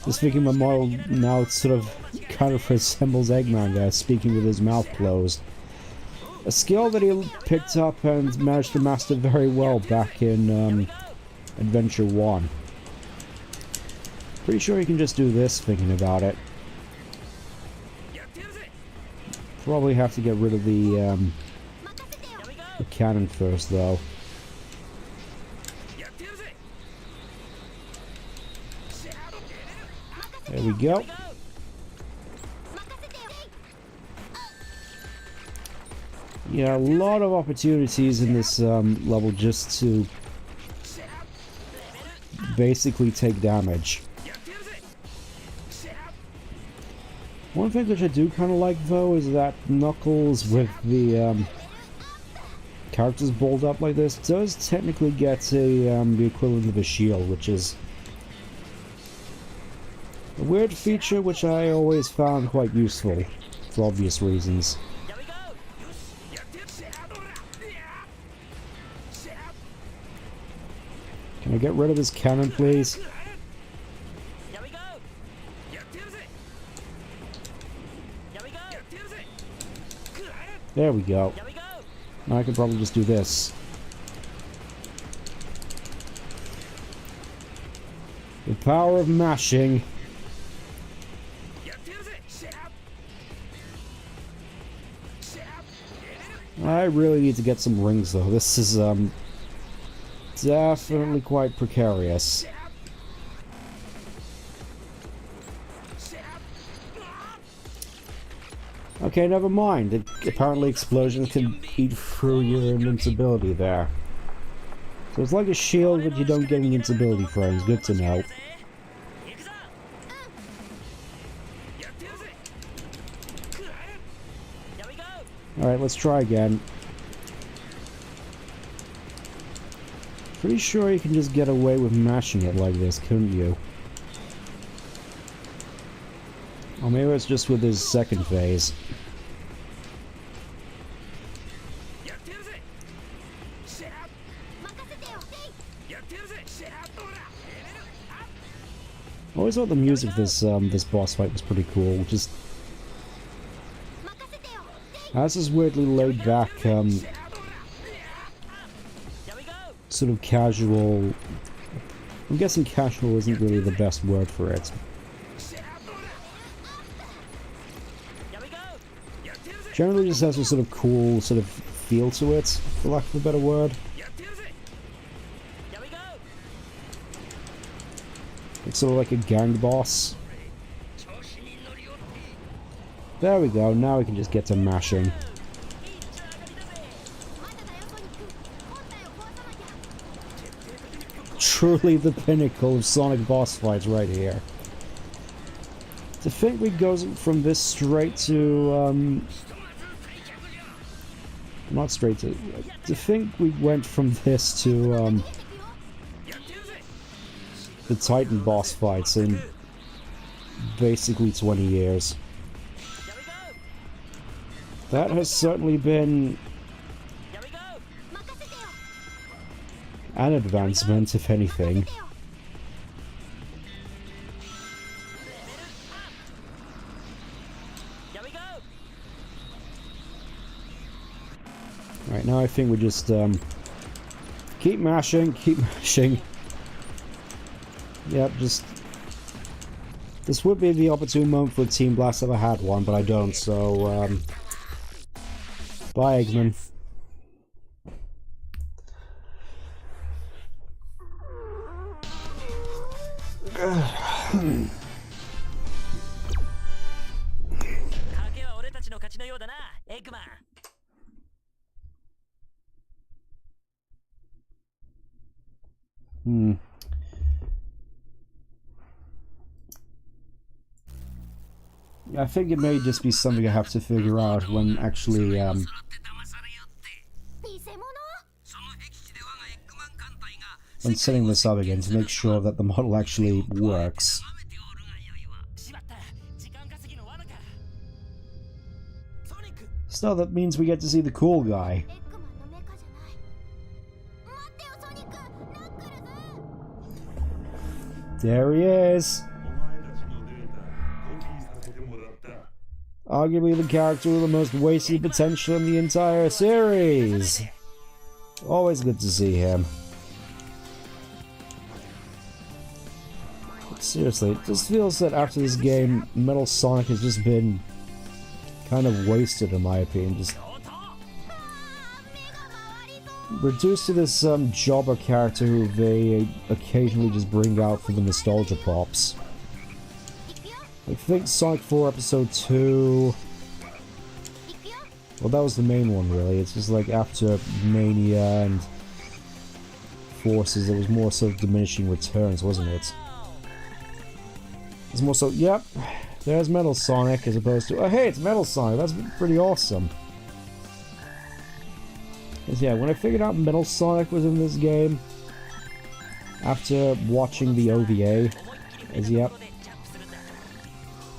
Just thinking my model now sort of kind of resembles Eggman there, speaking with his mouth closed. A skill that he picked up and managed to master very well back in Adventure 1. Pretty sure you can just do this, thinking about it. Probably have to get rid of the cannon first, though. There we go. Yeah, a lot of opportunities in this level just to basically take damage. One thing which I do kind of like, though, is that Knuckles, with the characters balled up like this, does technically get a the equivalent of a shield, which is A weird feature which I always found quite useful, for obvious reasons. Can I get rid of his cannon, please? There we go. Now I can probably just do this. The power of mashing. I really need to get some rings though. This is definitely quite precarious. Okay, never mind. Apparently explosions can eat through your invincibility there. So it's like a shield, but you don't get invincibility frames. Good to know. Alright, let's try again. Pretty sure you can just get away with mashing it like this, couldn't you? Or maybe it's just with his second phase. I always thought the music of this boss fight was pretty cool. Just has this weirdly laid back, sort of casual. I'm guessing casual isn't really the best word for it. Generally just has a sort of cool sort of feel to it, for lack of a better word. It's sort of like a gang boss. There we go, now we can just get to mashing. Truly the pinnacle of Sonic boss fights right here. To think we go from this straight to, not straight to think we went from this to, the Titan boss fights in basically 20 years. That has certainly been an advancement, if anything. Right, now I think we just keep mashing, keep mashing. Yep, just... This would be the opportune moment for Team Blast if I had one, but I don't, so bye, Eggman. I think it may just be something I have to figure out when actually, when setting this up again to make sure that the model actually works. So that means we get to see the cool guy. There he is! Arguably the character with the most wasted potential in the entire series. Always good to see him. Seriously, it just feels that after this game, Metal Sonic has just been kind of wasted in my opinion. Just reduced to this jobber character who they occasionally just bring out for the nostalgia pops. I think Sonic 4 Episode 2... Well, that was the main one, really. It's just like after Mania and Forces, it was more sort of diminishing returns, wasn't it? It's more so, yep, there's Metal Sonic as opposed to, oh hey, it's Metal Sonic, that's pretty awesome. Because yeah, when I figured out Metal Sonic was in this game, after watching the OVA, is yep,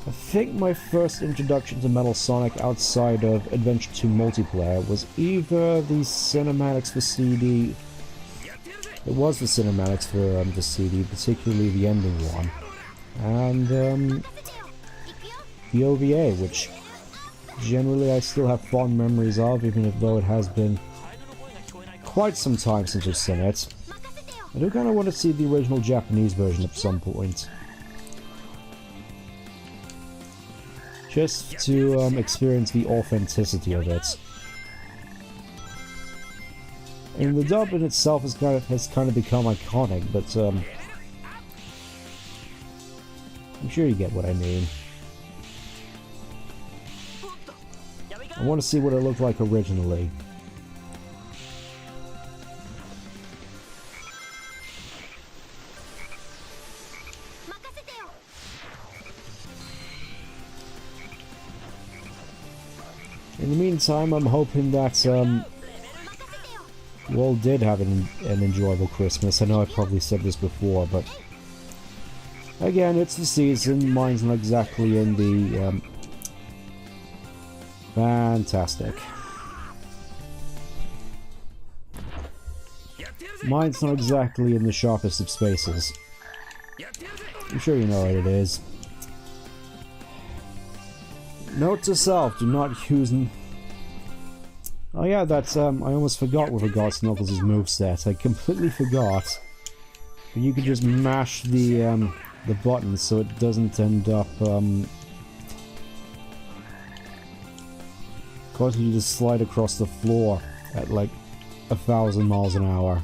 I think my first introduction to Metal Sonic outside of Adventure 2 multiplayer was either the cinematics for CD. It was the cinematics for the CD, particularly the ending one, and the OVA, which generally I still have fond memories of, even though it has been quite some time since I've seen it. I do kind of want to see the original Japanese version at some point. Just to experience the authenticity of it. And the dub in itself has kind of become iconic, but I'm sure you get what I mean. I want to see what it looked like originally. In the meantime, I'm hoping that you all did have an enjoyable Christmas. I know I probably said this before, but again, it's the season. Mine's not exactly in the fantastic. Mine's not exactly in the sharpest of spaces. I'm sure you know what it is. Note to self, do not use... Oh yeah, that's, I almost forgot with regards to Knuckles' moveset. I completely forgot. But you could just mash the button so it doesn't end up, causing you to slide across the floor at like 1,000 miles an hour.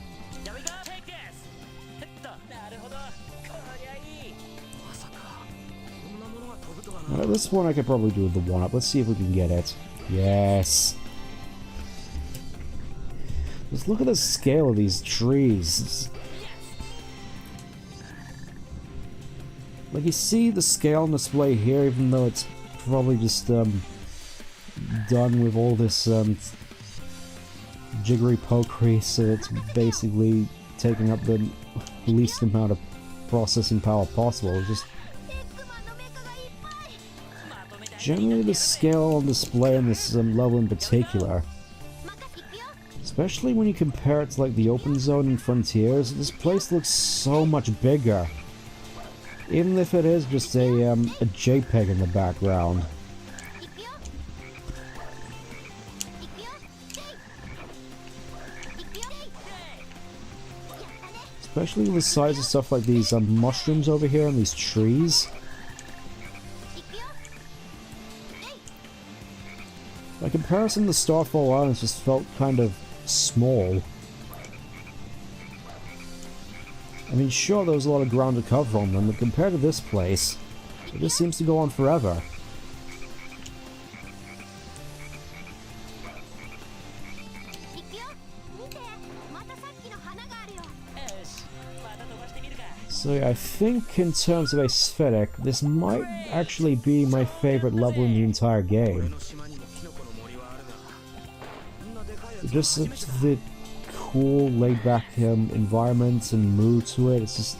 This one I could probably do with the 1-up. Let's see if we can get it. Yes! Just look at the scale of these trees. Like, you see the scale on display here, even though it's probably just done with all this jiggery pokery, so it's basically taking up the least amount of processing power possible. It's just generally the scale on display in this level in particular, especially when you compare it to like the open zone in Frontiers, this place looks so much bigger, even if it is just a JPEG in the background. Especially the size of stuff like these mushrooms over here and these trees. By comparison, the Starfall Islands just felt kind of small. I mean, sure, there was a lot of ground to cover on them, but compared to this place, it just seems to go on forever. So yeah, I think in terms of aesthetic, this might actually be my favorite level in the entire game. Just the cool, laid-back environment and mood to it. It's just...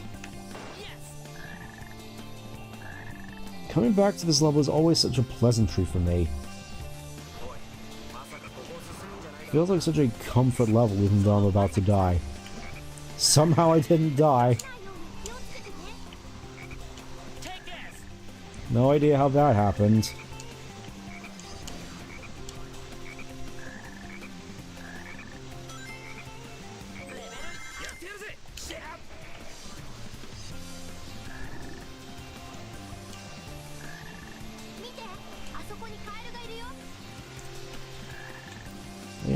Coming back to this level is always such a pleasantry for me. Feels like such a comfort level even though I'm about to die. Somehow I didn't die. No idea how that happened.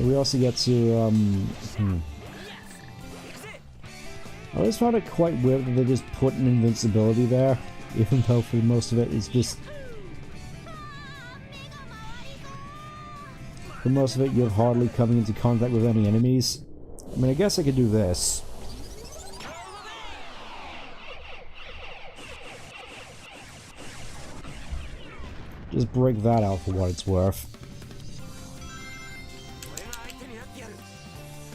We also get to, I always found it quite weird that they just put an invincibility there, even though for most of it it's just... For most of it you're hardly coming into contact with any enemies. I mean, I guess I could do this. Just break that out for what it's worth.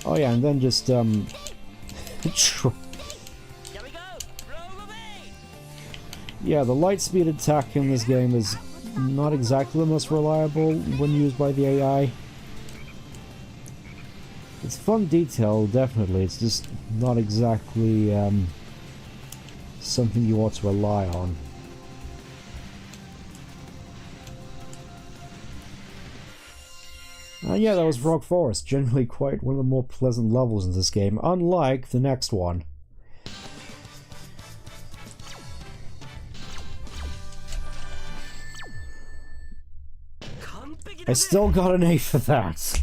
Oh yeah, and then just, Yeah, the light speed attack in this game is not exactly the most reliable when used by the AI. It's fun detail, definitely, it's just not exactly something you ought to rely on. Yeah, that was Rock Forest, generally quite one of the more pleasant levels in this game, unlike the next one. I still got an A for that.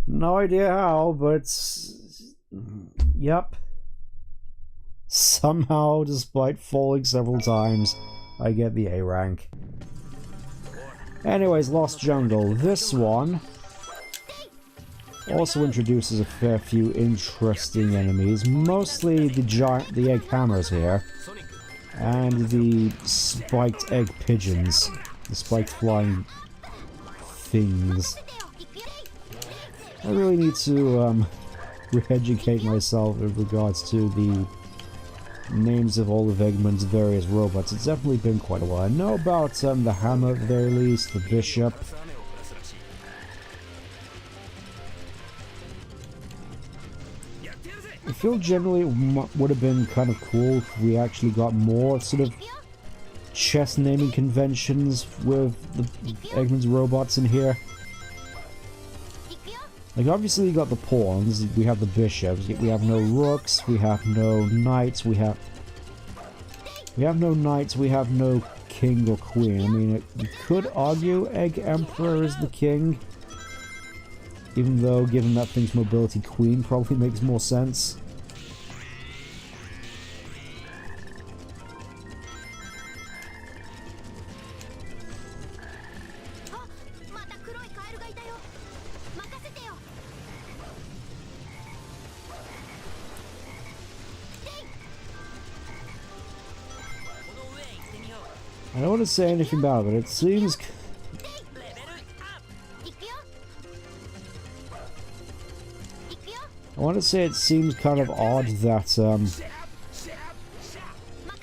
No idea how, but... Yep. Somehow, despite falling several times, I get the A rank. Anyways, Lost Jungle. This one also introduces a fair few interesting enemies, mostly the egg hammers here, and the spiked egg pigeons, the spiked flying things. I really need to re-educate myself in regards to the names of all of Eggman's various robots. It's definitely been quite a while. I know about the hammer at the very least, the bishop. I feel generally it would have been kind of cool if we actually got more sort of chess naming conventions with the Eggman's robots in here. Like, obviously you got the pawns, we have the bishops, we have no rooks, we have no knights, we have no knights, we have no king or queen. I mean, you could argue Egg Emperor is the king, even though, given that thing's mobility, queen probably makes more sense. I don't want to say anything about it, it seems... I want to say it seems kind of odd that,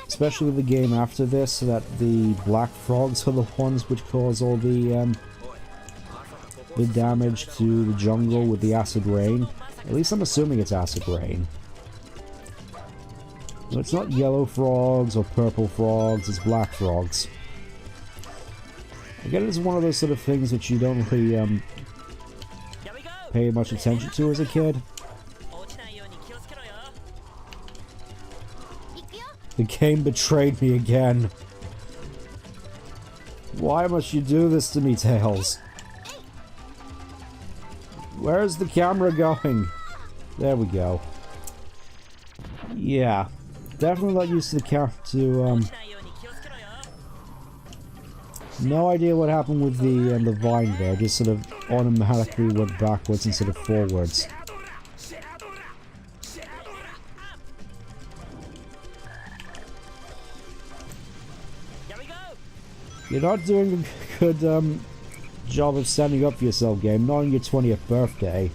especially with the game after this, that the black frogs are the ones which cause all the damage to the jungle with the acid rain. At least I'm assuming it's acid rain. No, it's not yellow frogs or purple frogs, it's black frogs. Again, it's one of those sort of things that you don't really pay much attention to as a kid. The game betrayed me again. Why must you do this to me, Tails? Where's the camera going? There we go. Yeah. Definitely not used to the no idea what happened with the vine there, just sort of automatically went backwards instead of forwards. You're not doing a good job of standing up for yourself, game, not on your 20th birthday.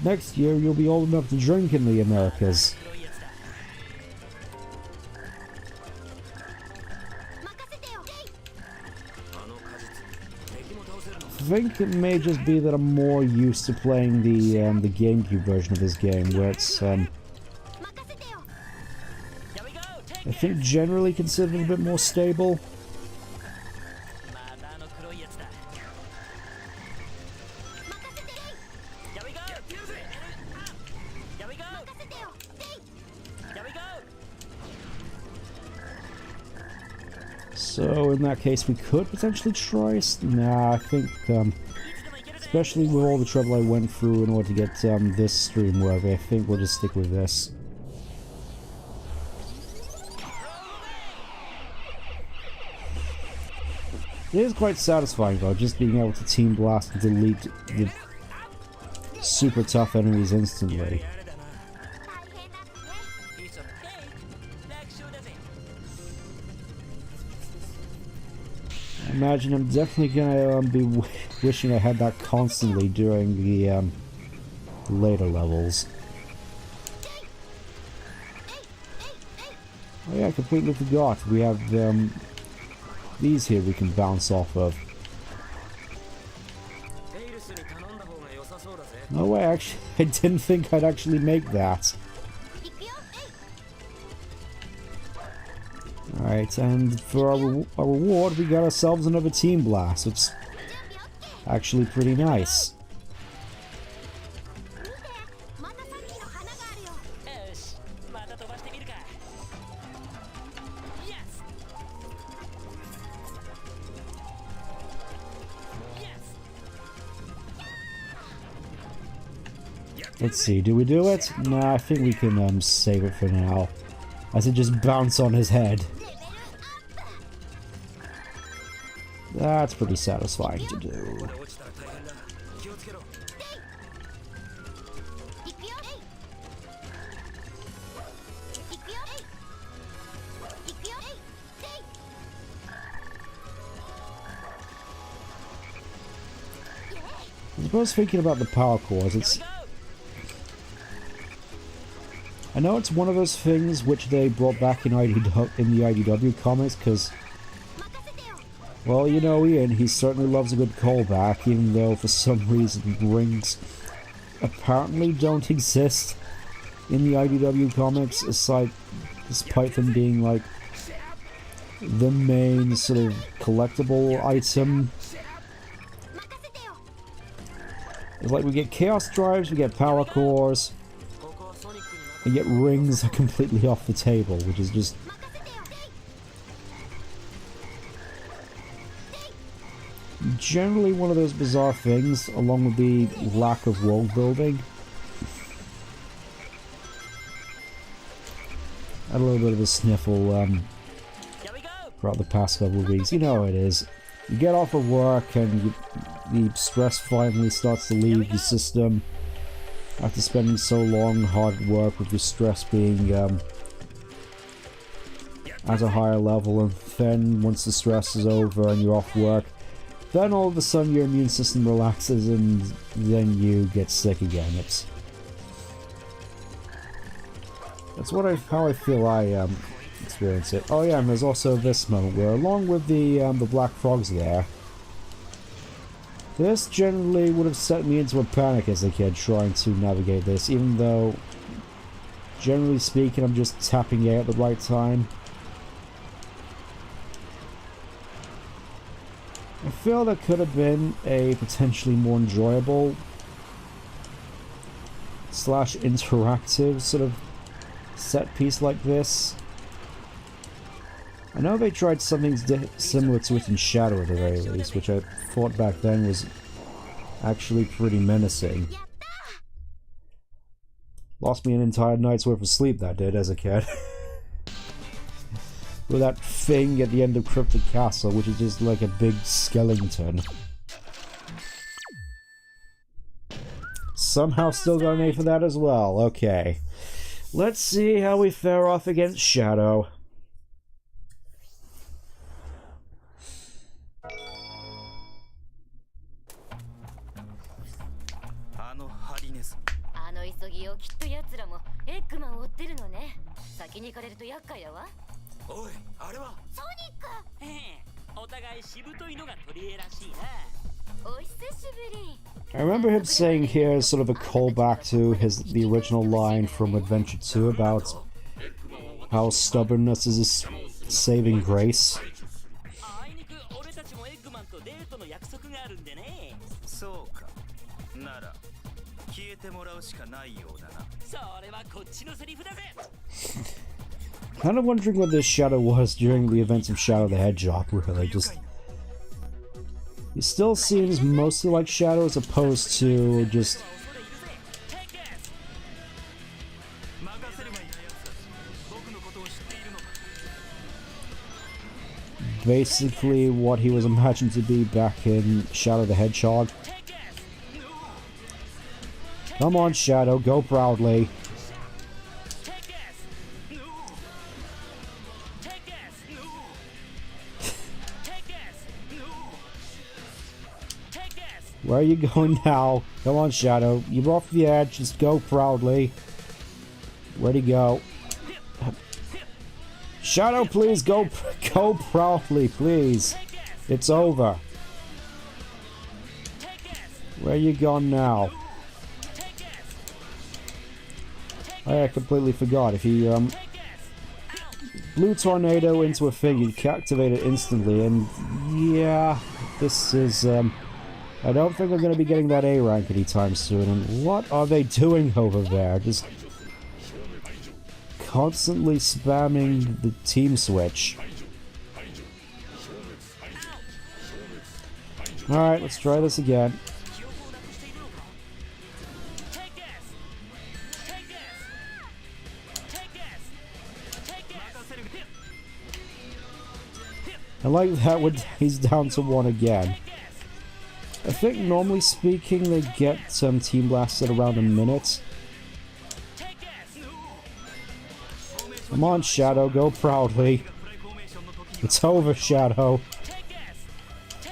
Next year you'll be old enough to drink in the Americas. I think it may just be that I'm more used to playing the GameCube version of this game, where it's I think generally considered a bit more stable. So in that case we could potentially try... Nah, I think, especially with all the trouble I went through in order to get this stream worthy, I think we'll just stick with this. It is quite satisfying though, just being able to team blast and delete the super tough enemies instantly. I imagine I'm definitely gonna be wishing I had that constantly during the later levels. Oh yeah, I completely forgot. We have these here we can bounce off of. No way, actually, I didn't think I'd actually make that. Alright, and for our reward, we got ourselves another Team Blast. It's actually pretty nice. Let's see, do we do it? Nah, I think we can save it for now. As it just bounce on his head. That's pretty satisfying to do. I suppose thinking about the power cores, I know it's one of those things which they brought back in the IDW comics, because, well, you know Ian, he certainly loves a good callback, even though for some reason rings apparently don't exist in the IDW comics, aside, despite them being like the main sort of collectible item. It's like we get Chaos Drives, we get Power Cores, and yet rings are completely off the table, which is just generally one of those bizarre things, along with the lack of world building. Had a little bit of a sniffle throughout the past couple of weeks. You know how it is. You get off of work and the stress finally starts to leave your system. After spending so long hard at work with your stress being at a higher level, and then once the stress is over and you're off work, then all of a sudden your immune system relaxes and then you get sick again. That's how I feel I experience it. Oh yeah, and there's also this moment where, along with the black frogs there, this generally would have set me into a panic as a kid trying to navigate this, even though, generally speaking, I'm just tapping A at the right time. I feel there could have been a potentially more enjoyable / interactive sort of set piece like this. I know they tried something similar to it in Shadow at the very least, which I thought back then was actually pretty menacing. Lost me an entire night's worth of sleep, that did, as a kid. With that thing at the end of Cryptic Castle, which is just like a big skeleton. Somehow still got an A for that as well, okay. Let's see how we fare off against Shadow. I remember him saying here sort of a callback to the original line from Adventure 2 about how stubbornness is a saving grace. Kind of wondering what this Shadow was during the events of Shadow the Hedgehog, really. He still seems mostly like Shadow as opposed to just basically what he was imagined to be back in Shadow the Hedgehog. Come on, Shadow, go proudly. Where are you going now? Come on, Shadow. You're off the edge. Just go proudly. Where'd he go? Shadow, please go proudly, please. It's over. Where you gone now? I completely forgot. If you blue tornado into a thing, you'd activate it instantly, and yeah, this is I don't think I'm going to be getting that A rank anytime soon. And what are they doing over there? Just constantly spamming the team switch. Alright, let's try this again. I like that when he's down to 1 again. I think normally speaking they get Team Blast at around a minute. Come on, Shadow, go proudly. It's over, Shadow.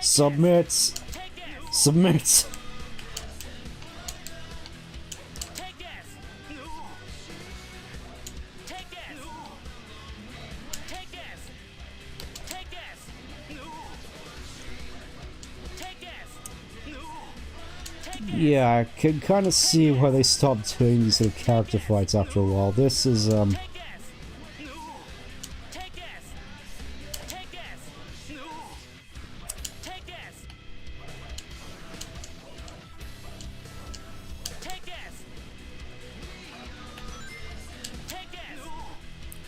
Submit! Submit! Yeah, I can kind of see why they stopped doing these sort of character fights after a while. This is, I mean,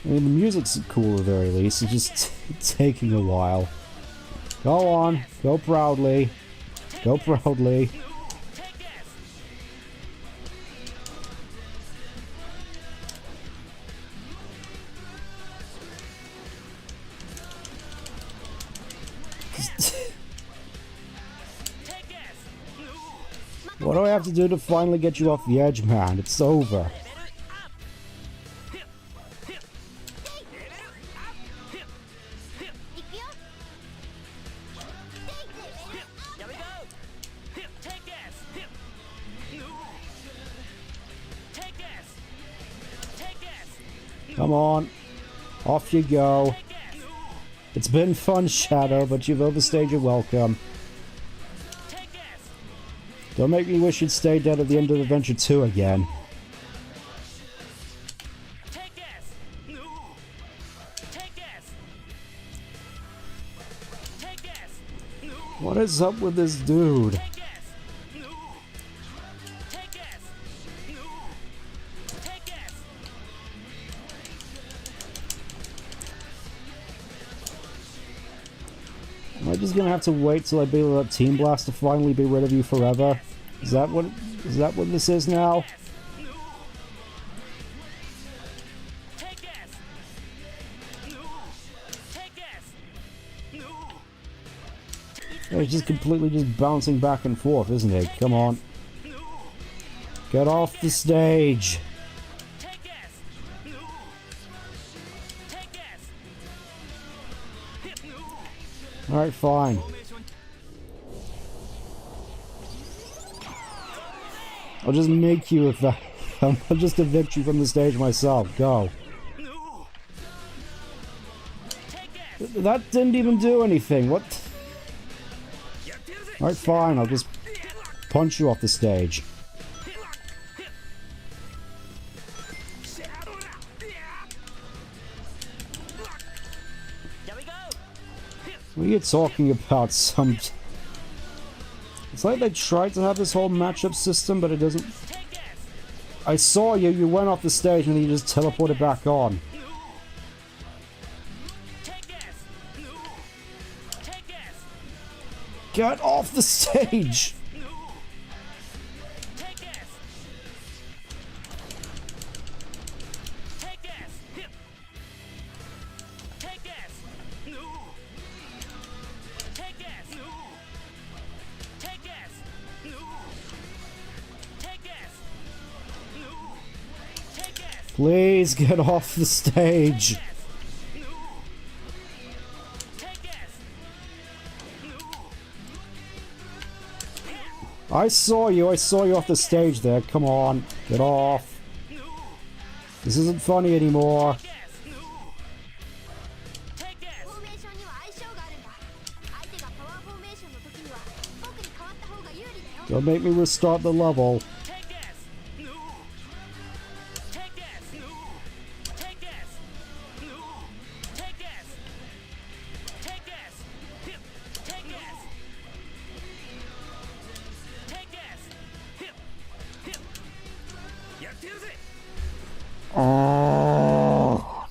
the music's cool at the very least, it's just taking a while. Go on, go proudly. Go proudly. What do I have to do to finally get you off the edge, man? It's over. Come on. Off you go. It's been fun, Shadow, but you've overstayed your welcome. Don't make me wish you'd stay dead at the end of Adventure 2 again. What is up with this dude? Am I just gonna have to wait till I beat that Team Blast to finally be rid of you forever? Is that what this is now? He's just completely just bouncing back and forth, isn't he? Come on. Get off the stage. Alright, fine. I'll just make you with that. I'll just evict you from the stage myself. Go. That didn't even do anything. What? Alright, fine. I'll just punch you off the stage. What are you talking about? It's like they tried to have this whole matchup system, but it doesn't... I saw you, you went off the stage and then you just teleported back on. Get off the stage! Please get off the stage. I saw you off the stage there. Come on, get off. This isn't funny anymore. Don't make me restart the level. Oh.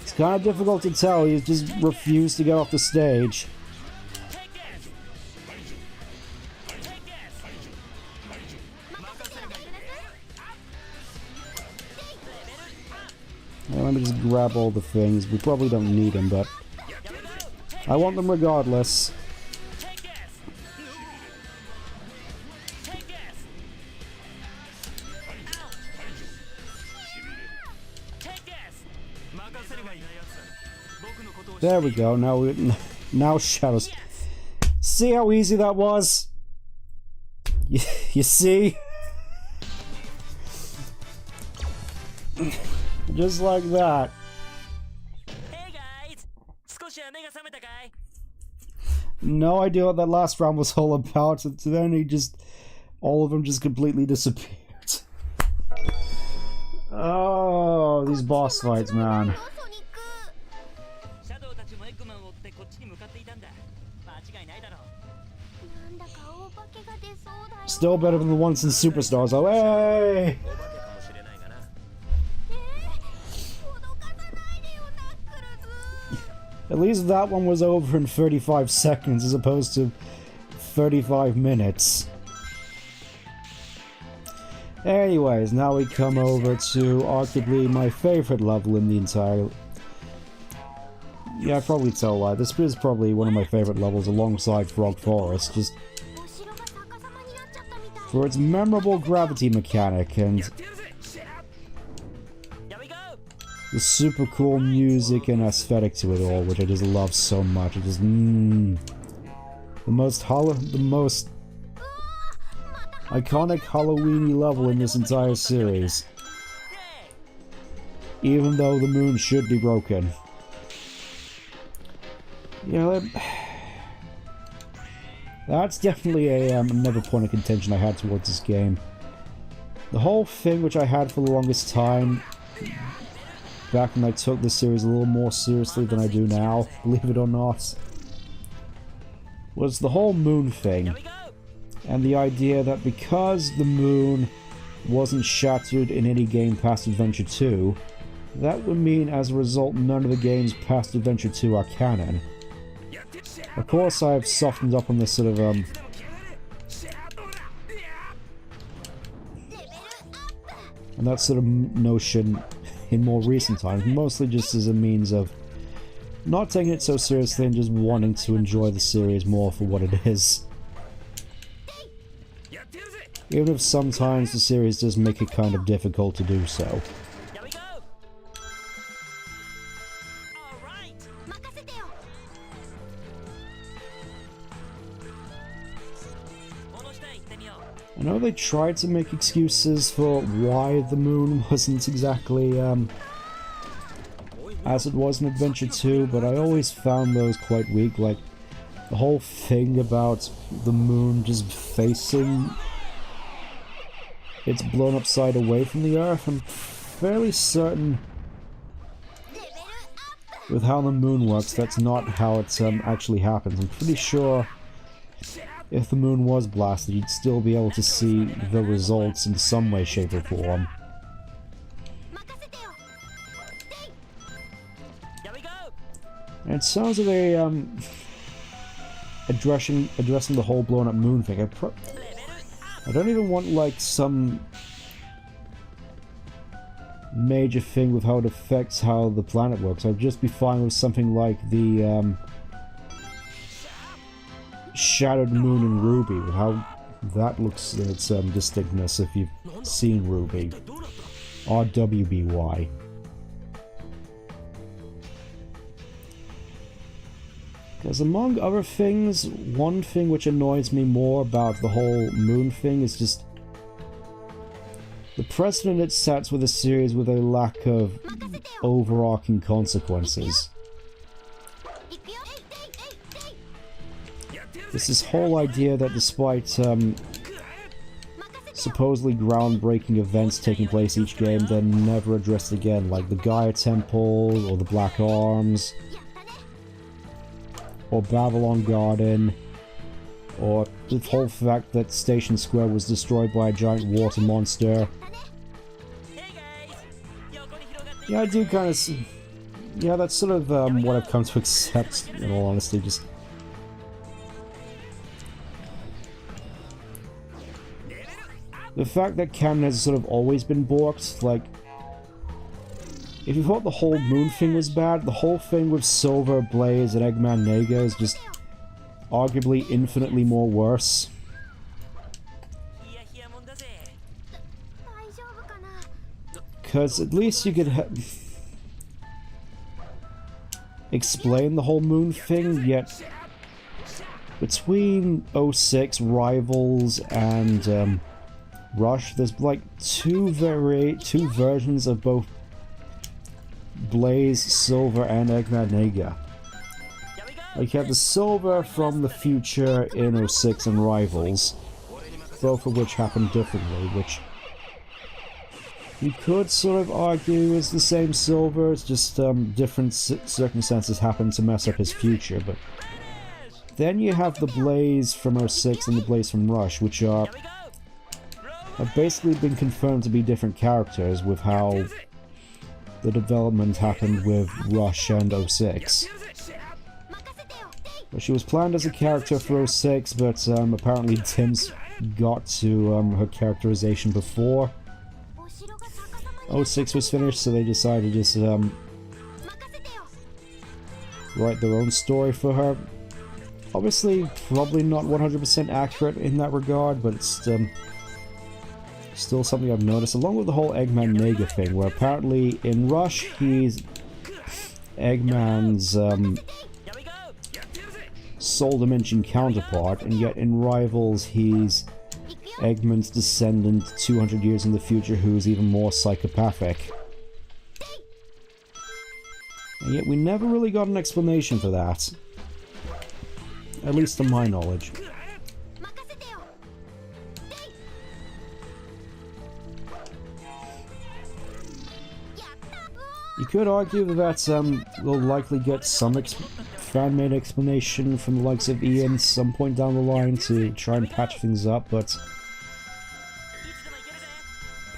It's kind of difficult to tell. He just refused to get off the stage. Now, let me just grab all the things. We probably don't need them, but I want them regardless. There we go. Now shadows. See how easy that was? You see? Just like that. No idea what that last round was all about. And then all of them just completely disappeared. Oh, these boss fights, man. Still better than the ones in Superstars. Oh, hey! At least that one was over in 35 seconds as opposed to 35 minutes. Anyways, now we come over to arguably my favorite level in the entire... Yeah, I probably tell why. This is probably one of my favorite levels alongside Frog Forest, just for its memorable gravity mechanic and the super cool music and aesthetic to it all, which I just love so much. It just the most iconic Halloweeny level in this entire series. Even though the moon should be broken. Yeah, that's definitely another point of contention I had towards this game. The whole thing which I had for the longest time, back when I took this series a little more seriously than I do now, believe it or not, was the whole moon thing. And the idea that because the moon wasn't shattered in any game past Adventure 2, that would mean as a result none of the games past Adventure 2 are canon. Of course, I've softened up on this sort of, and that sort of notion in more recent times, mostly just as a means of not taking it so seriously and just wanting to enjoy the series more for what it is. Even if sometimes the series does make it kind of difficult to do so. I know they tried to make excuses for why the moon wasn't exactly as it was in Adventure 2, but I always found those quite weak. Like, the whole thing about the moon just facing its blown up side away from the Earth, I'm fairly certain with how the moon works, that's not how it actually happens. I'm pretty sure if the moon was blasted, you'd still be able to see the results in some way, shape, or form. And it sounds like they, addressing the whole blown up moon thing. I don't even want, like, some major thing with how it affects how the planet works. I'd just be fine with something like the, Shattered Moon in Ruby, with how that looks in its distinctness if you've seen Ruby. RWBY. Because among other things, one thing which annoys me more about the whole moon thing is just the precedent it sets with a series with a lack of overarching consequences. It's this whole idea that despite supposedly groundbreaking events taking place each game, they're never addressed again, like the Gaia Temple, or the Black Arms, or Babylon Garden, or the whole fact that Station Square was destroyed by a giant water monster. Yeah, I do kind of... Yeah, that's sort of what I've come to accept, in all honesty. Just... the fact that canon has sort of always been borked, like... if you thought the whole moon thing was bad, the whole thing with Silver, Blaze, and Eggman Nega is just arguably infinitely more worse. Because at least you could explain the whole moon thing, yet between 06, Rivals, and Rush, there's like two versions of both Blaze, Silver, and Eggman Nega. Like, you have the Silver from the future in 06 and Rivals, both of which happen differently, which you could sort of argue is the same Silver, it's just different circumstances happen to mess up his future. But then you have the Blaze from 06 and the Blaze from Rush, which have basically been confirmed to be different characters with how the development happened with Rush and 06. Well, she was planned as a character for 06, but apparently Tim's got to her characterization before 06 was finished, so they decided to just write their own story for her. Obviously, probably not 100% accurate in that regard, but it's still something I've noticed, along with the whole Eggman Nega thing, where apparently in Rush he's Eggman's Soul Dimension counterpart, and yet in Rivals he's Eggman's descendant 200 years in the future who is even more psychopathic. And yet we never really got an explanation for that. At least to my knowledge. You could argue that we'll likely get some fan-made explanation from the likes of Ian some point down the line to try and patch things up, but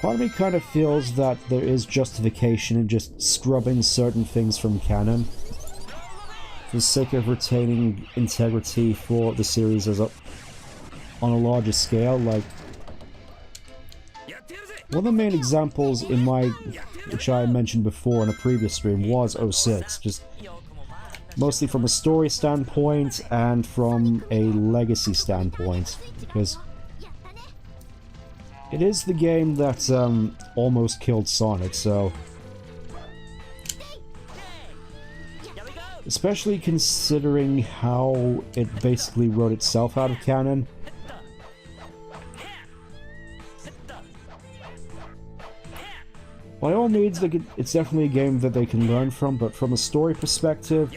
part of me kind of feels that there is justification in just scrubbing certain things from canon for the sake of retaining integrity for the series as on a larger scale. Like, one of the main examples in which I mentioned before in a previous stream was 06, just mostly from a story standpoint and from a legacy standpoint, because it is the game that almost killed Sonic, so especially considering how it basically wrote itself out of canon. By all means, it's definitely a game that they can learn from, but from a story perspective,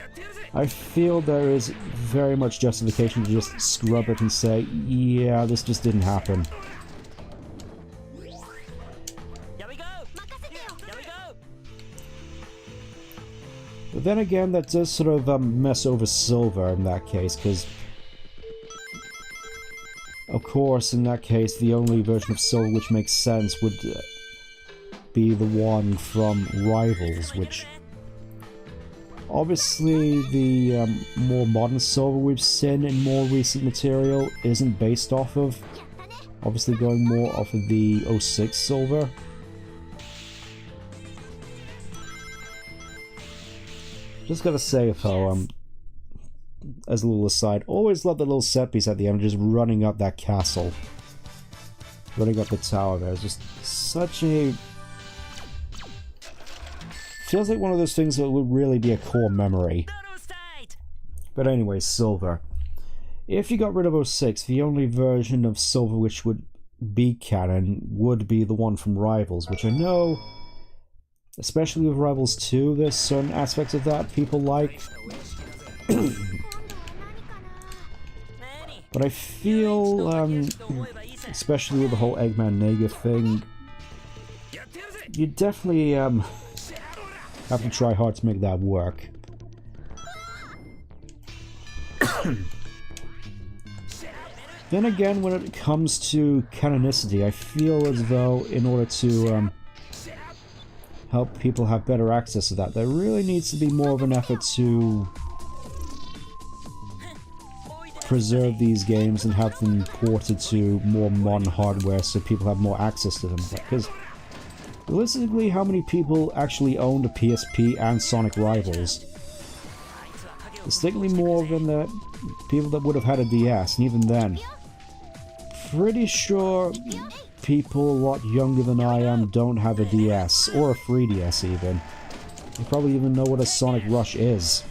I feel there is very much justification to just scrub it and say, yeah, this just didn't happen. But then again, that does sort of mess over Silver in that case, because of course, in that case, the only version of Silver which makes sense would be the one from Rivals, which obviously the more modern Silver we've seen in more recent material isn't based off of, obviously going more off of the 06 Silver. Just gotta say, though, as a little aside, always love the little set piece at the end, just running up that castle. Running up the tower there. It's just such a... feels like one of those things that would really be a core memory. But anyway, Silver. If you got rid of 06, the only version of Silver which would be canon would be the one from Rivals, which I know Especially with Rivals 2, there's certain aspects of that people like. But I feel, especially with the whole Eggman Nega thing, you definitely have to try hard to make that work. Then again, when it comes to canonicity, I feel as though in order to help people have better access to that, there really needs to be more of an effort to preserve these games and have them ported to more modern hardware so people have more access to them. Because realistically, how many people actually owned a PSP and Sonic Rivals? Distinctly more than the people that would have had a DS, and even then, pretty sure people a lot younger than I am don't have a DS, or a 3DS even. They probably even know what a Sonic Rush is.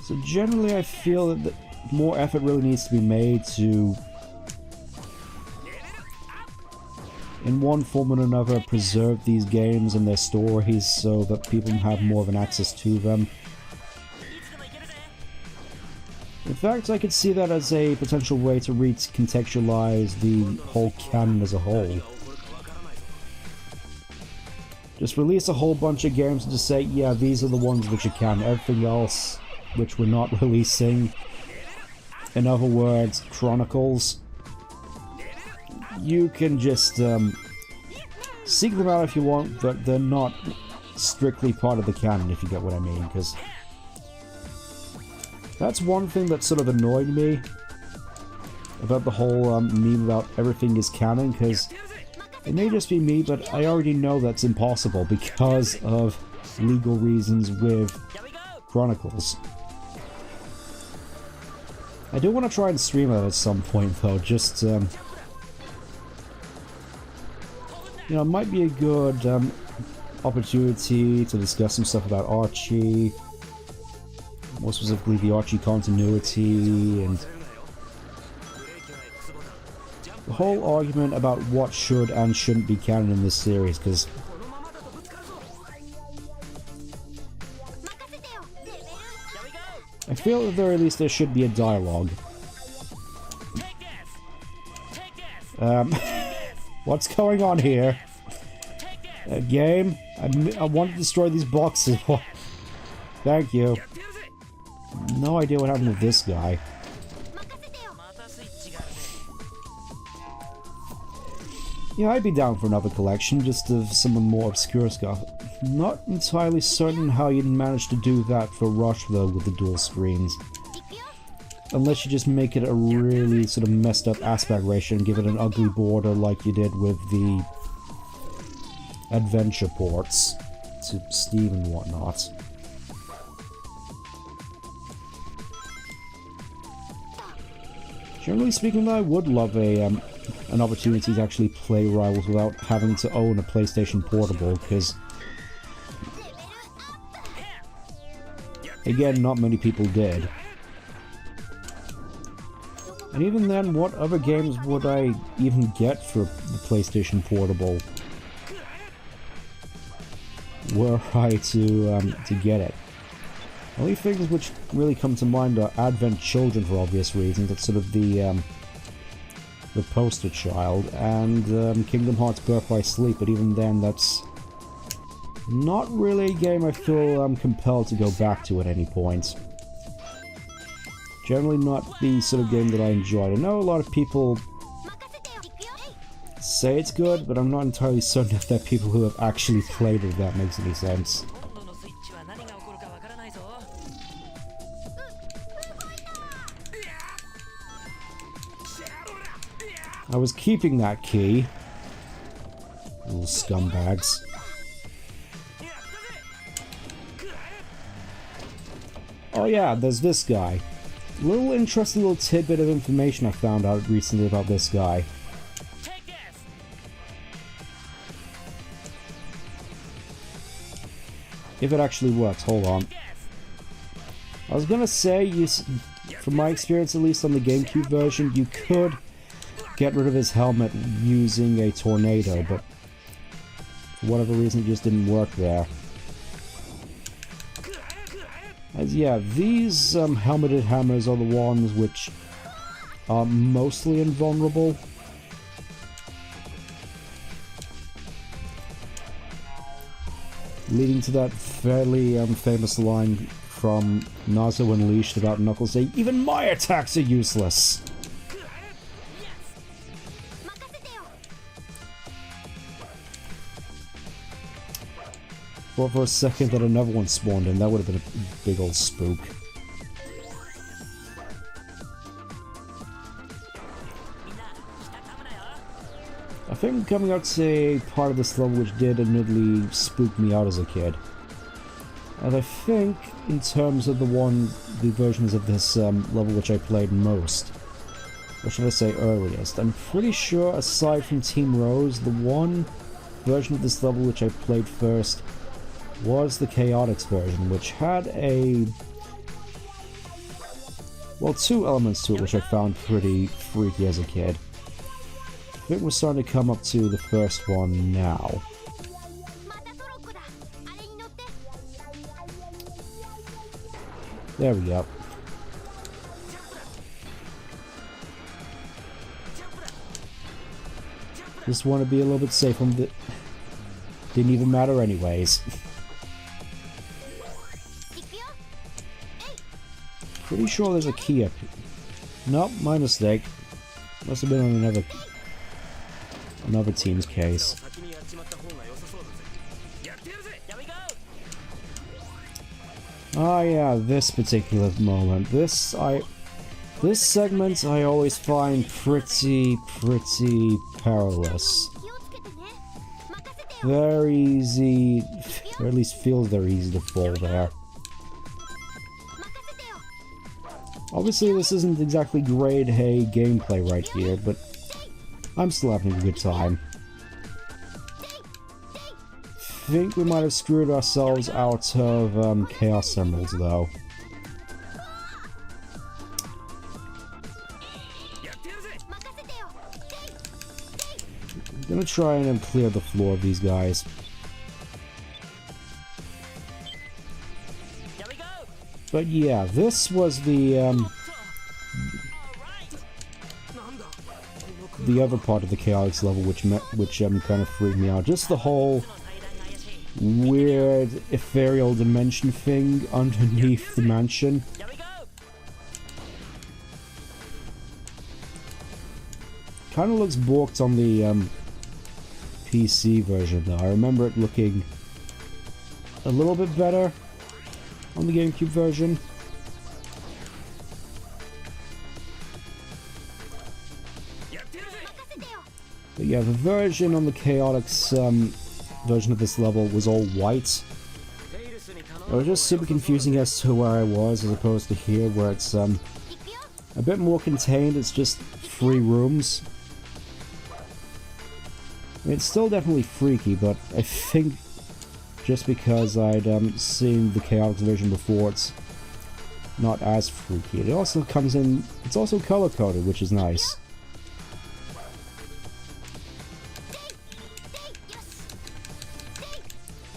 So generally I feel that more effort really needs to be made to, in one form or another, preserve these games and their stories so that people have more of an access to them. In fact, I could see that as a potential way to recontextualize the whole canon as a whole. Just release a whole bunch of games and just say, yeah, these are the ones which are canon, everything else which we're not releasing. In other words, Chronicles. You can just seek them out if you want, but they're not strictly part of the canon, if you get what I mean, because that's one thing that sort of annoyed me about the whole meme about everything is canon, because it may just be me, but I already know that's impossible because of legal reasons with Chronicles. I do want to try and stream it at some point, though, just, you know, it might be a good opportunity to discuss some stuff about Archie, more specifically the Archie continuity, and the whole argument about what should and shouldn't be canon in this series, because I feel at the very least there should be a dialogue. What's going on here? Game? I want to destroy these boxes. Thank you. No idea what happened with this guy. Yeah, I'd be down for another collection, just of some more obscure stuff. Not entirely certain how you'd manage to do that for Rush, though, with the dual screens. Unless you just make it a really sort of messed up aspect ratio and give it an ugly border like you did with the adventure ports to Steam and whatnot. Generally speaking, though, I would love an opportunity to actually play Rivals without having to own a PlayStation Portable, because again, not many people did. And even then, what other games would I even get for the PlayStation Portable were I to get it? The only things which really come to mind are Advent Children, for obvious reasons. That's sort of the poster child, and Kingdom Hearts Birth by Sleep, but even then, that's not really a game I feel I'm compelled to go back to at any point. Generally not the sort of game that I enjoyed. I know a lot of people say it's good, but I'm not entirely certain if they're people who have actually played it, if that makes any sense. I was keeping that key. Little scumbags. Oh yeah, there's this guy. Little interesting little tidbit of information I found out recently about this guy. If it actually works, hold on. I was gonna say, from my experience at least on the GameCube version, you could get rid of his helmet using a tornado, but for whatever reason it just didn't work there. As yeah, these helmeted hammers are the ones which are mostly invulnerable. Leading to that fairly famous line from Nazo Unleashed about Knuckles saying, "Even my attacks are useless!" Thought for a second that another one spawned in, that would have been a big old spook. I think coming out to a part of this level which did admittedly spook me out as a kid. And I think, in terms of the versions of this level which I played most, or should I say earliest, I'm pretty sure aside from Team Rose, the one version of this level which I played first was the Chaotix version, which had well, two elements to it which I found pretty freaky as a kid. I think we're starting to come up to the first one now. There we go. Just want to be a little bit safe from the... Didn't even matter anyways. Pretty sure there's a key up here. Nope, my mistake. Must have been on another team's case. Ah yeah, this particular moment. This segment I always find pretty perilous. Very easy, or at least feels very easy to fall there. Obviously this isn't exactly grade A gameplay right here, but I'm still having a good time. Think we might have screwed ourselves out of Chaos Emeralds though. I'm gonna try and clear the floor of these guys. But yeah, this was the other part of the Chaotix level which kind of freaked me out. Just the whole weird ethereal dimension thing underneath the mansion. Kind of looks borked on the PC version though. I remember it looking a little bit better on the GameCube version. But yeah, the version on the Chaotix version of this level was all white. It was just super confusing as to where I was, as opposed to here where it's a bit more contained. It's just 3 rooms. It's still definitely freaky, but I think just because I'd seen the Chaotix version before, it's not as freaky. It also comes in, it's also color-coded, which is nice.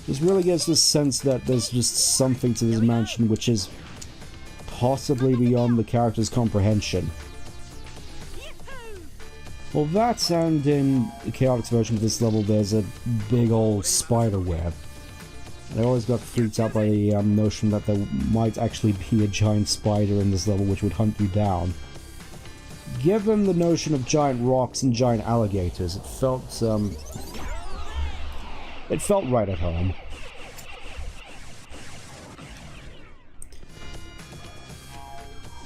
This really gives this sense that there's just something to this mansion which is possibly beyond the character's comprehension. Well, that, and in the Chaotix version of this level there's a big old spider web. I always got freaked out by the notion that there might actually be a giant spider in this level which would hunt you down. Given the notion of giant rocks and giant alligators, it felt right at home.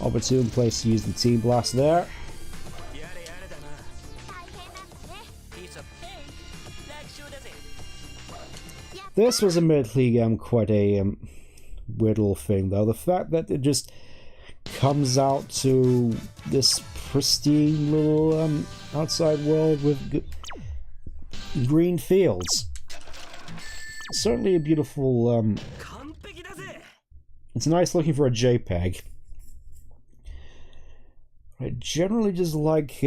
Opportune place to use the Team Blast there. This was admittedly quite a weird little thing though. The fact that it just comes out to this pristine little outside world with green fields. Certainly a beautiful, it's nice looking for a JPEG. I generally just like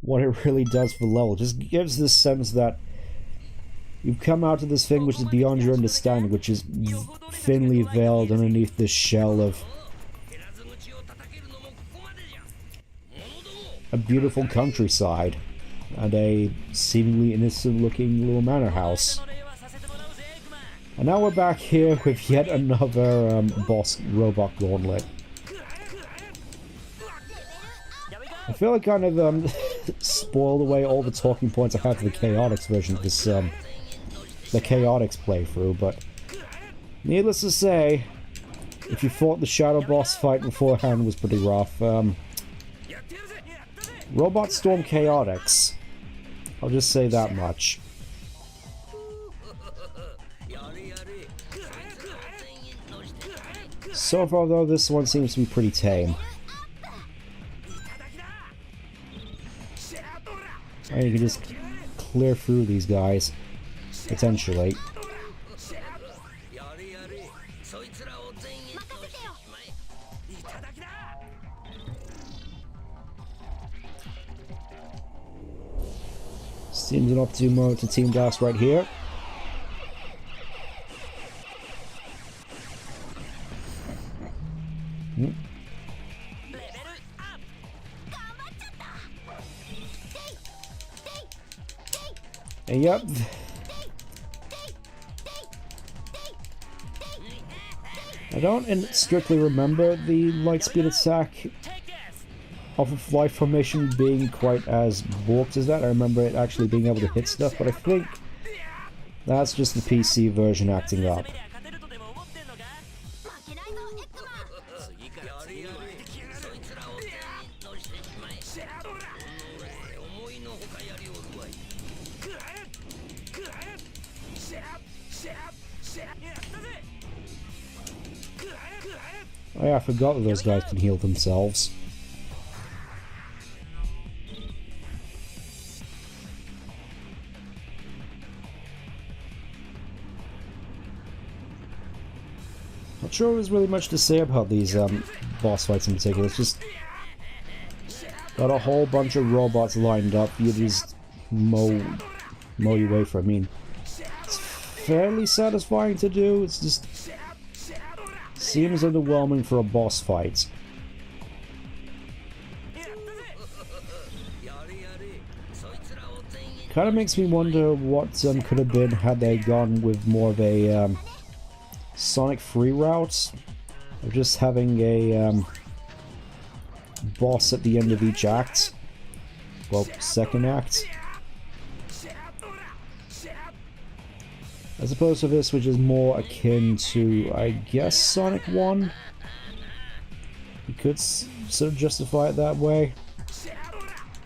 what it really does for the level. It just gives this sense that you've come out to this thing which is beyond your understanding, which is thinly veiled underneath this shell of a beautiful countryside and a seemingly innocent-looking little manor house. And now we're back here with yet another boss robot gauntlet. I feel like I kind of spoiled away all the talking points I had for the Chaotix version of this, the Chaotix playthrough, but needless to say, if you thought the Shadow boss fight beforehand was pretty rough, Robot Storm Chaotix, I'll just say that much. So far though, this one seems to be pretty tame. And you can just clear through these guys, potentially. Seems an opportune moment to Team Blast right here. And yep. I don't strictly remember the Lightspeed attack off of Life Formation being quite as warped as that. I remember it actually being able to hit stuff, but I think that's just the PC version acting up. Oh yeah, I forgot that those guys can heal themselves. Not sure there's really much to say about these boss fights in particular. It's just got a whole bunch of robots lined up. You just mow your way for. I mean, it's fairly satisfying to do. It's just seems underwhelming for a boss fight. Kind of makes me wonder what could have been had they gone with more of a Sonic 3 route, of just having a boss at the end of each act. Well, second act. As opposed to this, which is more akin to, I guess, Sonic 1. You could sort of justify it that way.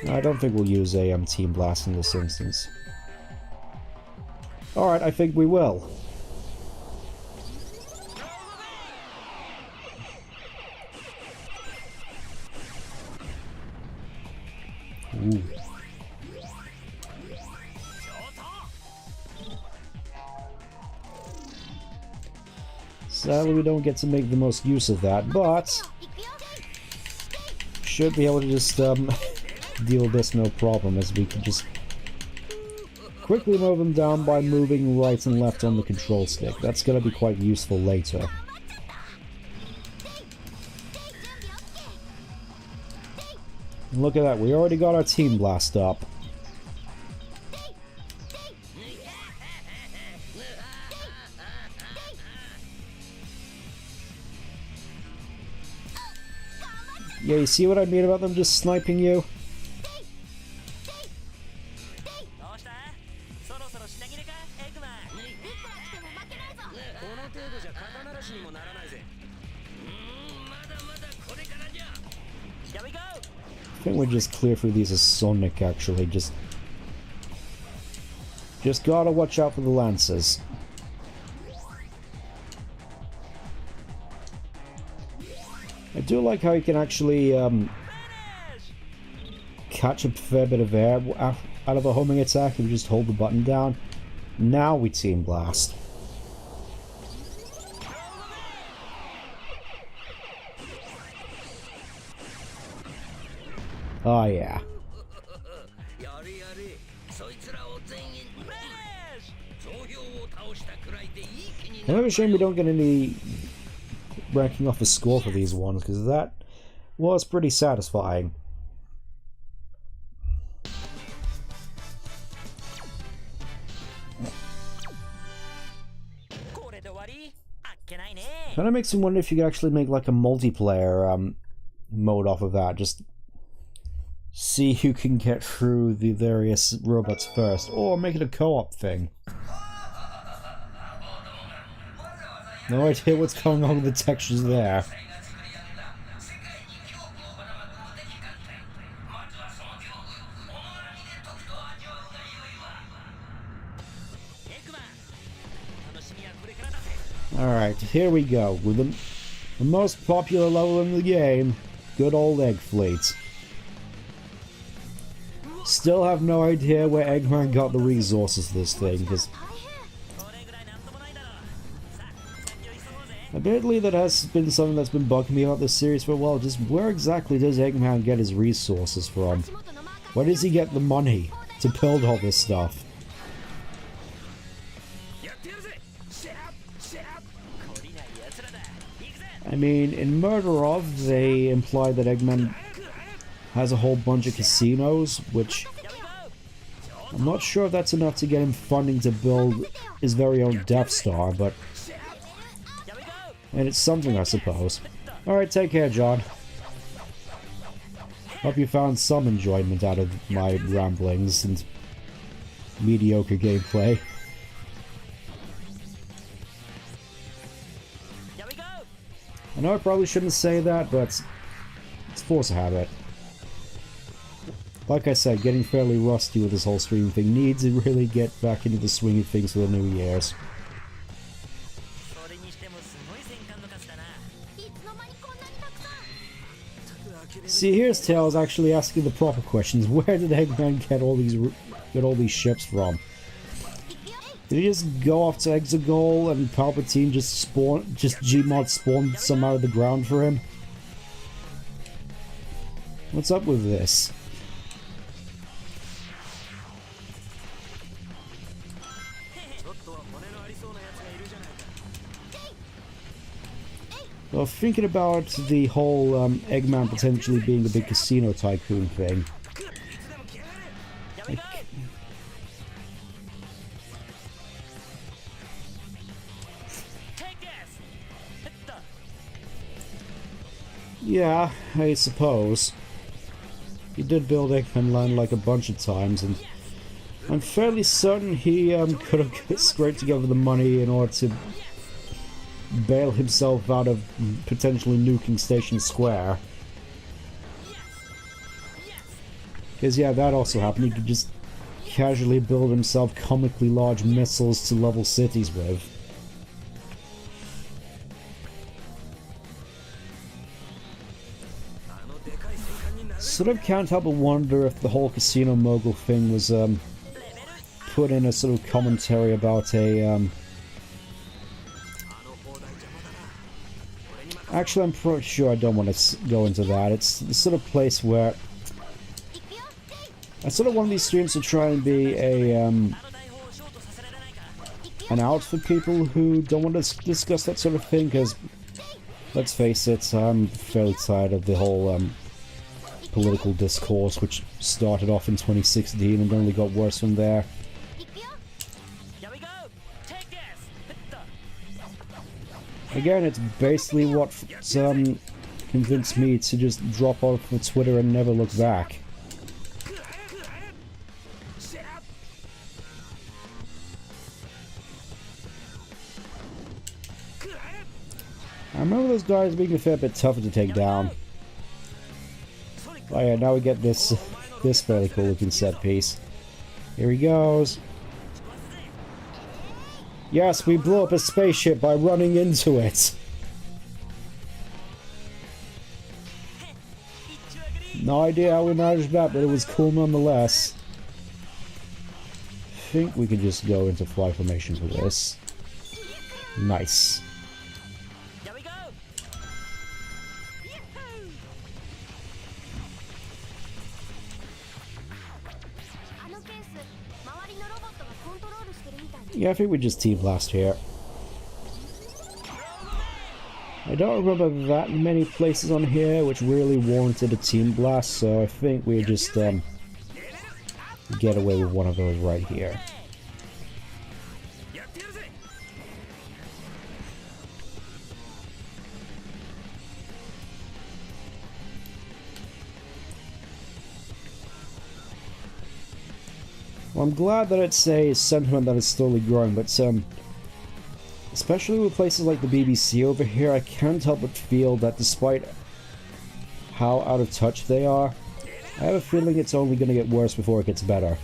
I don't think we'll use a Team Blast in this instance. Alright, I think we will. Ooh. Sadly, we don't get to make the most use of that, but should be able to just deal with this no problem, as we can just quickly mow them down by moving right and left on the control stick. That's going to be quite useful later. And look at that, we already got our Team Blast up. Yeah, you see what I mean about them just sniping you? I think we'll just clear through these as Sonic, actually. Just gotta watch out for the Lancers. I do like how you can actually catch a fair bit of air out of a homing attack if you just hold the button down. Now we Team Blast. Oh yeah. Kind of a shame we don't get any ranking off a score for these ones, because that was pretty satisfying. Kind of makes me wonder if you could actually make like a multiplayer mode off of that. Just see who can get through the various robots first, or make it a co-op thing. No idea what's going on with the textures there. Alright, here we go, with the most popular level in the game, good old Egg Fleet. Still have no idea where Eggman got the resources for this thing, because admittedly that has been something that's been bugging me about this series for a while. Just where exactly does Eggman get his resources from? Where does he get the money to build all this stuff? I mean, in Murder Of, they imply that Eggman has a whole bunch of casinos, which I'm not sure if that's enough to get him funding to build his very own Death Star, but and it's something, I suppose. Alright, take care, John. Hope you found some enjoyment out of my ramblings and mediocre gameplay. I know I probably shouldn't say that, but it's force of habit. Like I said, getting fairly rusty with this whole streaming thing, needs to really get back into the swing of things for the New Year's. See, here's Tails actually asking the proper questions. Where did Eggman get all these ships from? Did he just go off to Exegol and Palpatine just Gmod spawned some out of the ground for him? What's up with this? Well, thinking about the whole Eggman potentially being a big casino tycoon thing. Yeah, I suppose. He did build Eggman Land like a bunch of times, and I'm fairly certain he could have scraped together the money in order to bail himself out of potentially nuking Station Square. Because yeah, that also happened. He could just casually build himself comically large missiles to level cities with. Sort of can't help but wonder if the whole Casino Mogul thing was put in a sort of commentary about a actually, I'm pretty sure I don't want to go into that. It's the sort of place where I sort of want these streams to try and be a an out for people who don't want to discuss that sort of thing, because let's face it, I'm fairly tired of the whole political discourse, which started off in 2016 and only got worse from there. Again, it's basically what convinced me to just drop off of Twitter and never look back. I remember those guys being a fair bit tougher to take down. Oh yeah, now we get this fairly cool looking set piece. Here he goes. Yes, we blew up a spaceship by running into it. No idea how we managed that, but it was cool nonetheless. I think we could just go into fly formation for this. Nice. Yeah, I think we just Team Blast here. I don't remember that many places on here which really warranted a Team Blast, so I think we just get away with one of those right here. Well, I'm glad that it's a sentiment that is slowly growing, but especially with places like the BBC over here, I can't help but feel that despite how out of touch they are, I have a feeling it's only going to get worse before it gets better.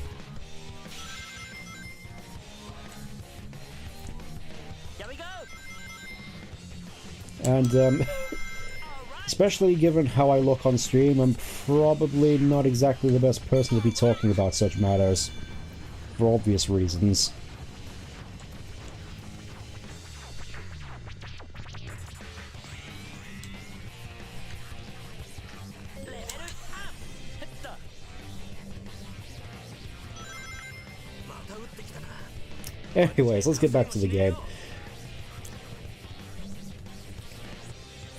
And especially given how I look on stream, I'm probably not exactly the best person to be talking about such matters, for obvious reasons. Anyways, let's get back to the game.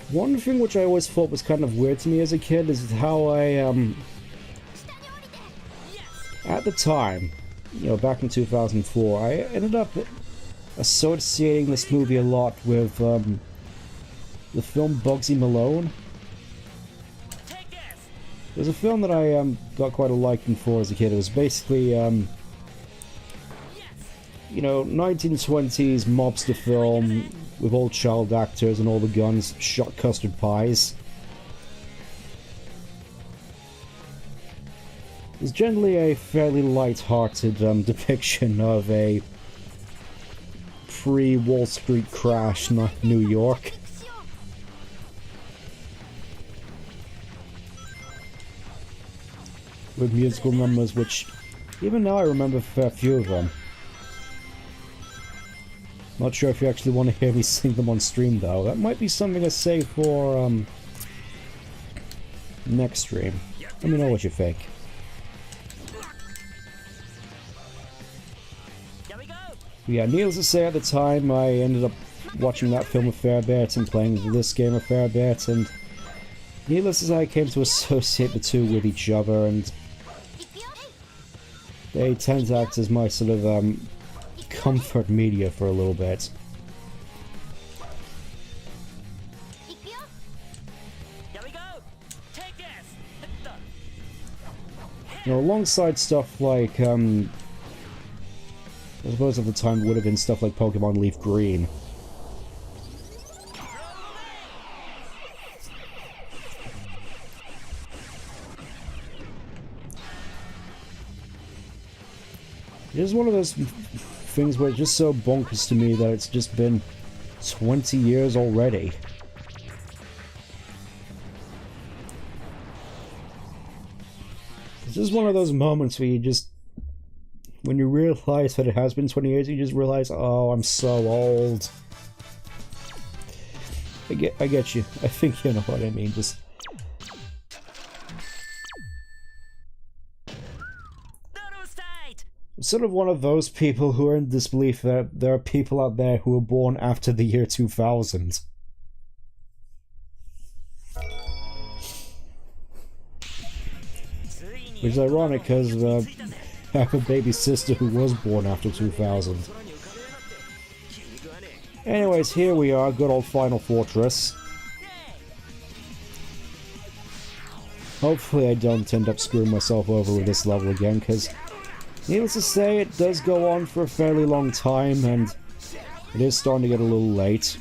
One thing which I always thought was kind of weird to me as a kid is how I, at the time, you know, back in 2004, I ended up associating this movie a lot with, the film Bugsy Malone. It was a film that I, got quite a liking for as a kid. It was basically, you know, 1920s mobster film with all child actors and all the guns shot custard pies. It's generally a fairly light-hearted depiction of a pre-Wall Street crash in New York. With musical numbers which, even now I remember a fair few of them. Not sure if you actually want to hear me sing them on stream though. That might be something to say for next stream. Let me know what you think. Yeah, needless to say, at the time I ended up watching that film a fair bit and playing this game a fair bit, and needless to say I came to associate the two with each other, and they tend to act as my sort of comfort media for a little bit. You know, alongside stuff like, I suppose at the time it would have been stuff like Pokemon Leaf Green. It is one of those things where it's just so bonkers to me that it's just been 20 years already. It's just one of those moments where you just, when you realize that it has been 20 years, you just realize, oh, I'm so old. I get you. I think you know what I mean. Just I'm sort of one of those people who are in disbelief that there are people out there who were born after the year 2000. Which is ironic because I have a baby sister who was born after 2000. Anyways, here we are, good old Final Fortress. Hopefully I don't end up screwing myself over with this level again, because needless to say, it does go on for a fairly long time, and it is starting to get a little late.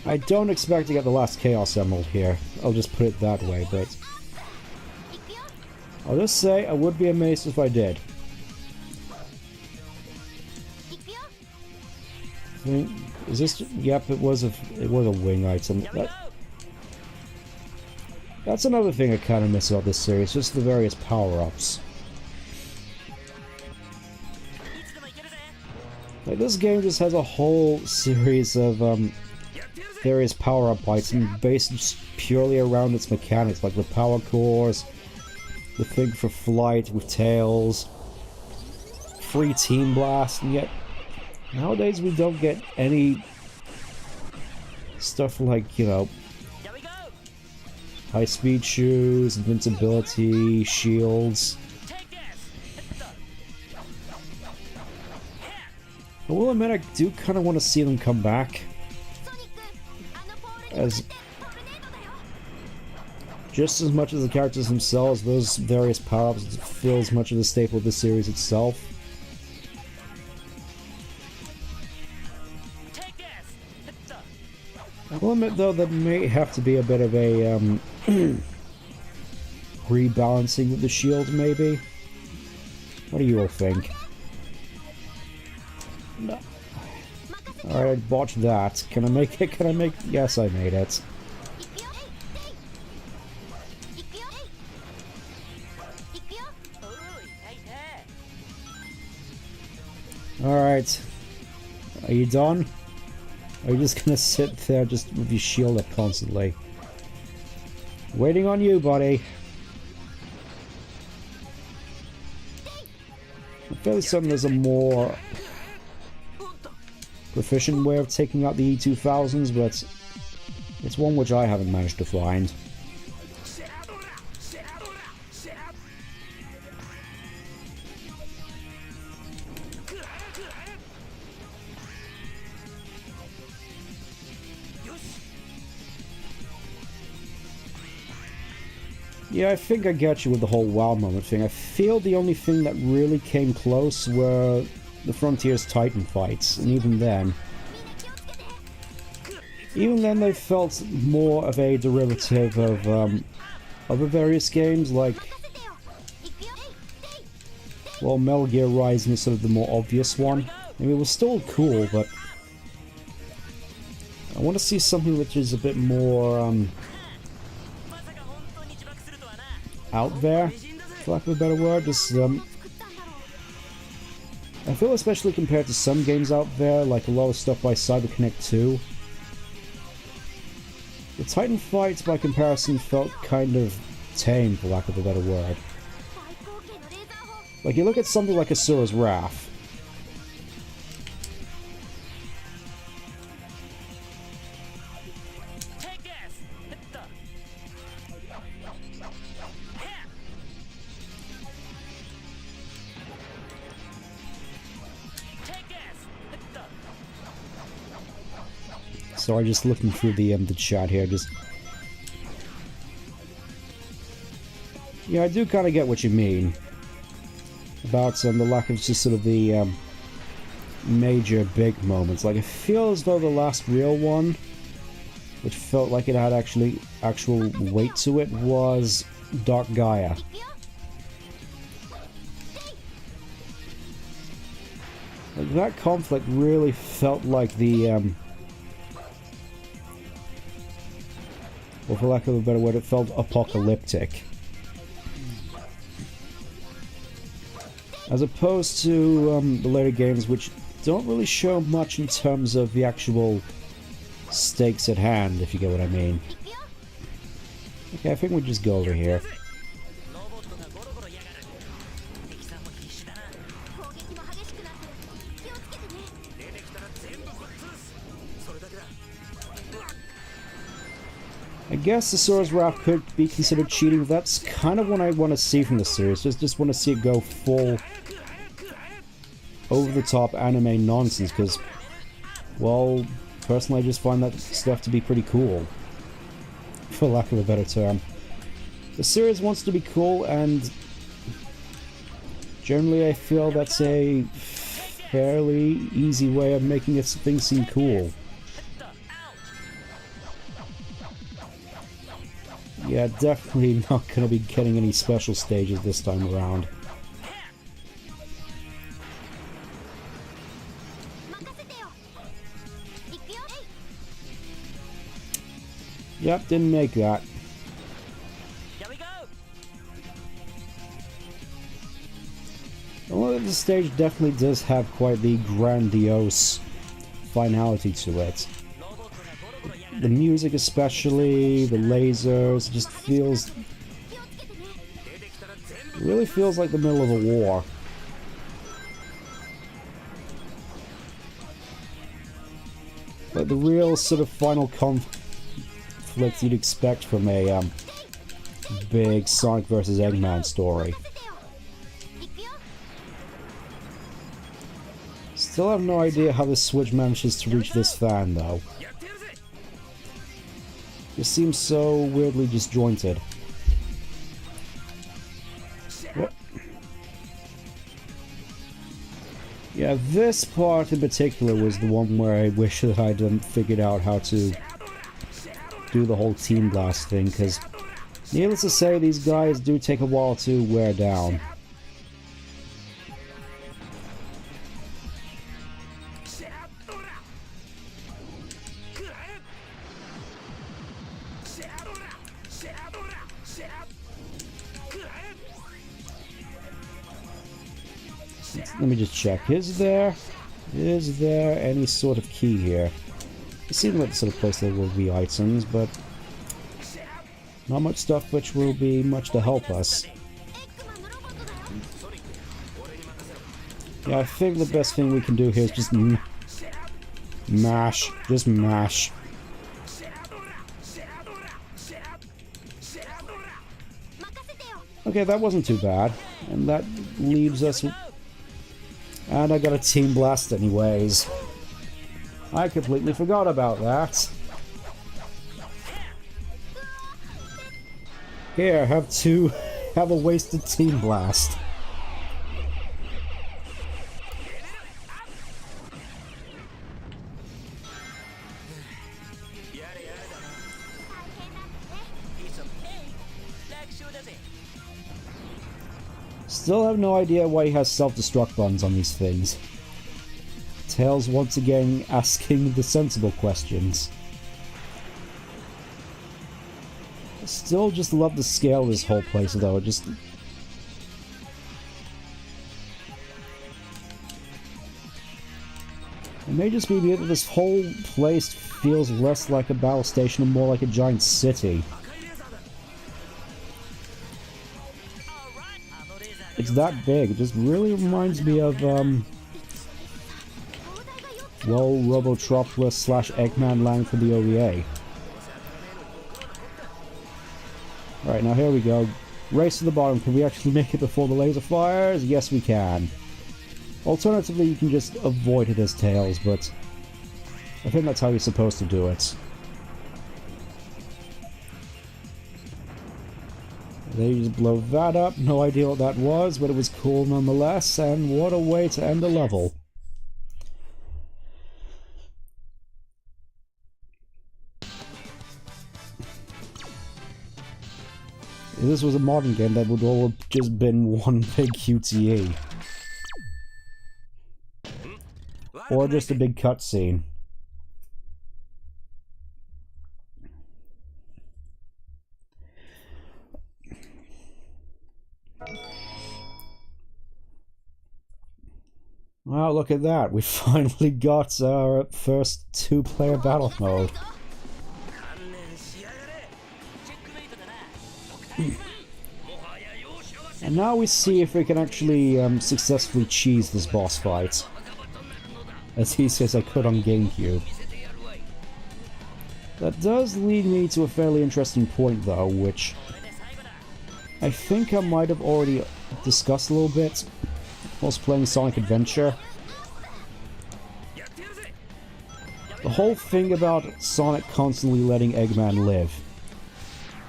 I don't expect to get the last Chaos Emerald here, I'll just put it that way, but I'll just say I would be amazed if I did. Is this? Yep, it was a wing item. That's another thing I kind of miss about this series, just the various power-ups. Like, this game just has a whole series of various power-up bites and based just purely around its mechanics, like the power cores, the thing for flight with tails, free team blast, and yet nowadays we don't get any stuff like, you know, high-speed shoes, invincibility, shields. I will admit I do kind of want to see them come back, as just as much as the characters themselves, those various power-ups feel as much of a staple of the series itself. I will admit though that may have to be a bit of a rebalancing of the shield, maybe. What do you all think? No. Alright, I botched that. Can I make it? Can I make... Yes, I made it. Alright. Are you done? Or are you just gonna sit there just with your shield up constantly? Waiting on you, buddy. I'm fairly certain there's a more proficient way of taking out the E2000s, but it's one which I haven't managed to find. Yeah, I think I get you with the whole wow moment thing. I feel the only thing that really came close were the Frontier's Titan fights, and even then they felt more of a derivative of other various games, like, well, Metal Gear Rising is sort of the more obvious one. I mean, it was still cool, but I want to see something which is a bit more out there, for lack of a better word. Just I feel, especially compared to some games out there, like a lot of stuff by CyberConnect 2, the Titan fights by comparison felt kind of tame, for lack of a better word. Like, you look at something like Asura's Wrath. Sorry, just looking through the chat here, just... Yeah, I do kind of get what you mean about the lack of just sort of the major big moments. Like, I feel as though the last real one, which felt like it had actual weight to it, was Dark Gaia. Like, that conflict really felt like the or for lack of a better word, it felt apocalyptic. As opposed to the later games, which don't really show much in terms of the actual stakes at hand, if you get what I mean. Okay, I think we'll just go over here. I guess the Asura's Wrath could be considered cheating. That's kind of what I want to see from the series. Just want to see it go full over-the-top anime nonsense, because, well, personally I just find that stuff to be pretty cool, for lack of a better term. The series wants to be cool, and generally I feel that's a fairly easy way of making things seem cool. Yeah, definitely not going to be getting any special stages this time around. Yep, didn't make that. Well, the stage definitely does have quite the grandiose finality to it. The music especially, the lasers, just feels... really feels like the middle of a war. Like the real sort of final conflict you'd expect from a big Sonic vs. Eggman story. Still have no idea how the Switch manages to reach this fan, though. It seems so weirdly disjointed. What? Yeah, this part in particular was the one where I wish that I'd figured out how to do the whole Team Blast thing, because needless to say, these guys do take a while to wear down. Let me just check. Is there any sort of key here? It seems like the sort of place there will be items, but not much stuff which will be much to help us. Yeah, I think the best thing we can do here is just mash. Just mash. Okay, that wasn't too bad. And that leaves us... And I got a Team Blast anyways. I completely forgot about that. Here, have a wasted Team Blast. Still have no idea why he has self-destruct buttons on these things. Tails once again asking the sensible questions. Still just love the scale of this whole place though, just... It may just be that this whole place feels less like a battle station and more like a giant city. It's that big. It just really reminds me of, well, Robotropolis / Eggman Land for the OVA. Alright, now here we go. Race to the bottom. Can we actually make it before the laser fires? Yes, we can. Alternatively, you can just avoid it as Tails, but I think that's how you're supposed to do it. They just blow that up, no idea what that was, but it was cool nonetheless, and what a way to end a level. If this was a modern game, that would all have just been one big QTE. Or just a big cutscene. Wow, look at that. We finally got our first two-player battle mode. And now we see if we can actually successfully cheese this boss fight. As easy as I could on GameCube. That does lead me to a fairly interesting point though, which I think I might have already discussed a little bit whilst playing Sonic Adventure. The whole thing about Sonic constantly letting Eggman live.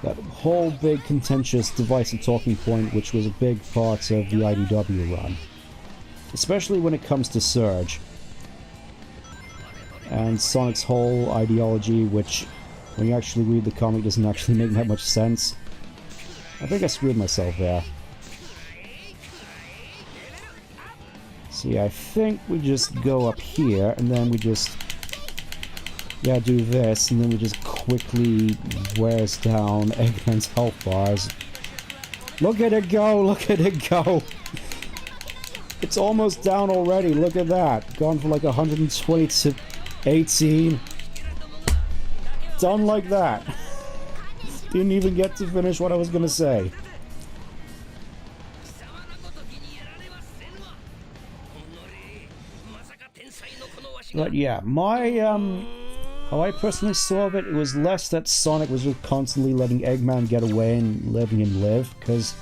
That whole big contentious divisive talking point which was a big part of the IDW run. Especially when it comes to Surge. And Sonic's whole ideology, which when you actually read the comic doesn't actually make that much sense. I think I screwed myself there. See, I think we just go up here, and then we just... yeah, do this, and then we just quickly wears down Eggman's health bars. Look at it go! Look at it go! It's almost down already, look at that! Gone from like 120 to 18. Done like that. Didn't even get to finish what I was gonna say. But yeah, my, how I personally saw it was less that Sonic was just constantly letting Eggman get away and letting him live, because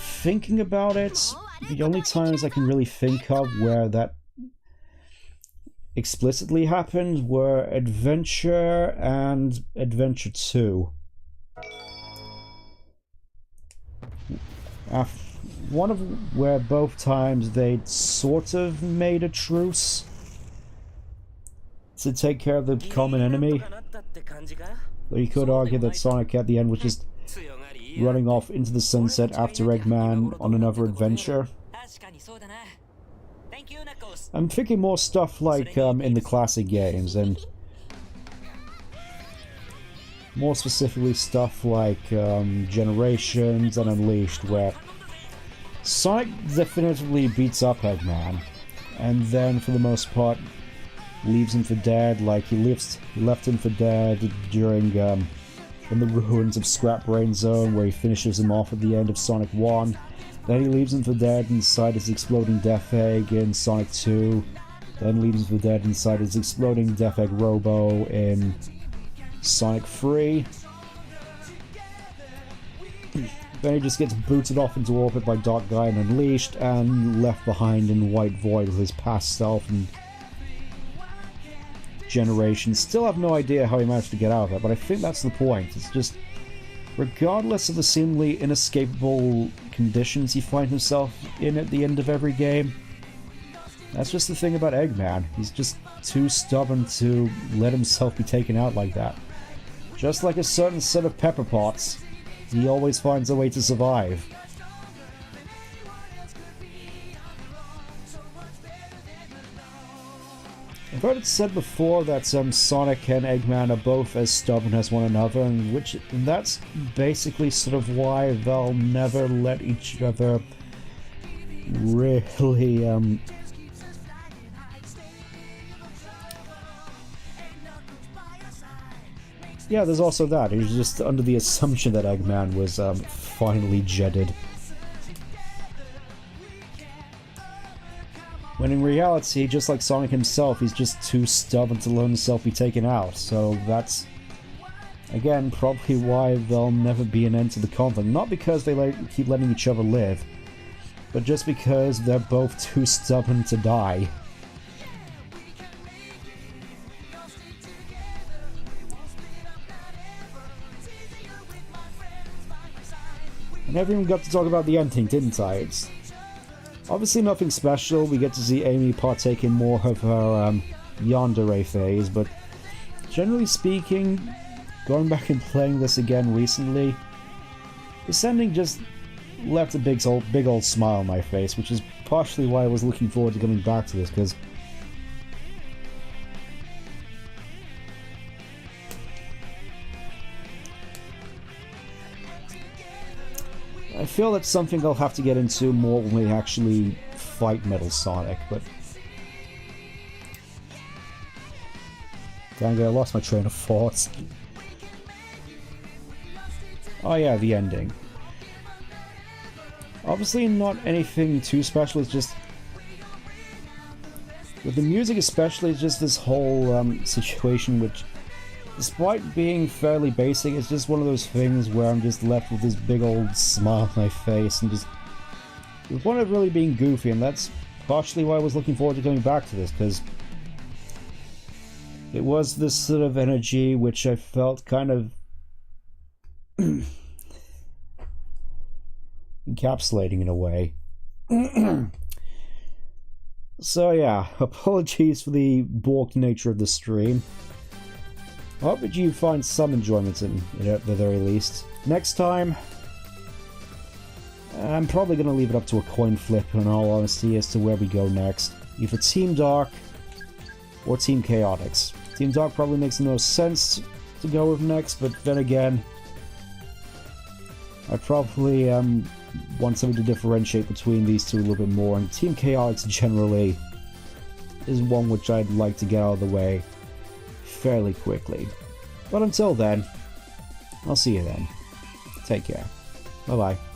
thinking about it, the only times I can really think of where that explicitly happened were Adventure and Adventure 2. One of where both times they'd sort of made a truce to take care of the common enemy. Though you could argue that Sonic at the end was just running off into the sunset after Eggman on another adventure. I'm thinking more stuff like in the classic games, and more specifically stuff like Generations and Unleashed, where Sonic definitively beats up Eggman, and then for the most part leaves him for dead, like he left him for dead during in the ruins of Scrap Brain Zone, where he finishes him off at the end of Sonic 1. Then he leaves him for dead inside his exploding Death Egg in Sonic 2. Then leaves him for dead inside his exploding Death Egg Robo in Sonic 3. Then he just gets booted off into orbit by Dark Guy and Unleashed, and left behind in White Void with his past self and Generations. Still have no idea how he managed to get out of that, but I think that's the point. It's just, regardless of the seemingly inescapable conditions he finds himself in at the end of every game, that's just the thing about Eggman. He's just too stubborn to let himself be taken out like that. Just like a certain set of pepper pots, he always finds a way to survive. I've heard it said before that Sonic and Eggman are both as stubborn as one another, and that's basically sort of why they'll never let each other really, yeah, there's also that. He was just under the assumption that Eggman was finally jetted. When in reality, just like Sonic himself, he's just too stubborn to let himself be taken out. So that's, again, probably why there'll never be an end to the conflict. Not because they keep letting each other live, but just because they're both too stubborn to die. I never even got to talk about the ending, didn't I? It's obviously nothing special. We get to see Amy partake in more of her yandere phase, but generally speaking, going back and playing this again recently, this ending just left a big old smile on my face, which is partially why I was looking forward to coming back to this, because I feel that's something I'll have to get into more when we actually fight Metal Sonic, but dang it, I lost my train of thought. Oh yeah, the ending. Obviously not anything too special, it's just, with the music especially, it's just this whole situation which, despite being fairly basic, it's just one of those things where I'm just left with this big old smile on my face and just with one of really being goofy, and that's partially why I was looking forward to coming back to this, because it was this sort of energy which I felt kind of encapsulating in a way. So yeah, apologies for the balked nature of the stream. I hope that you find some enjoyment in it at the very least. Next time, I'm probably going to leave it up to a coin flip in all honesty as to where we go next. Either Team Dark or Team Chaotix. Team Dark probably makes the most sense to go with next, but then again, I probably want something to differentiate between these two a little bit more, and Team Chaotix generally is one which I'd like to get out of the way fairly quickly. But until then, I'll see you then. Take care. Bye-bye.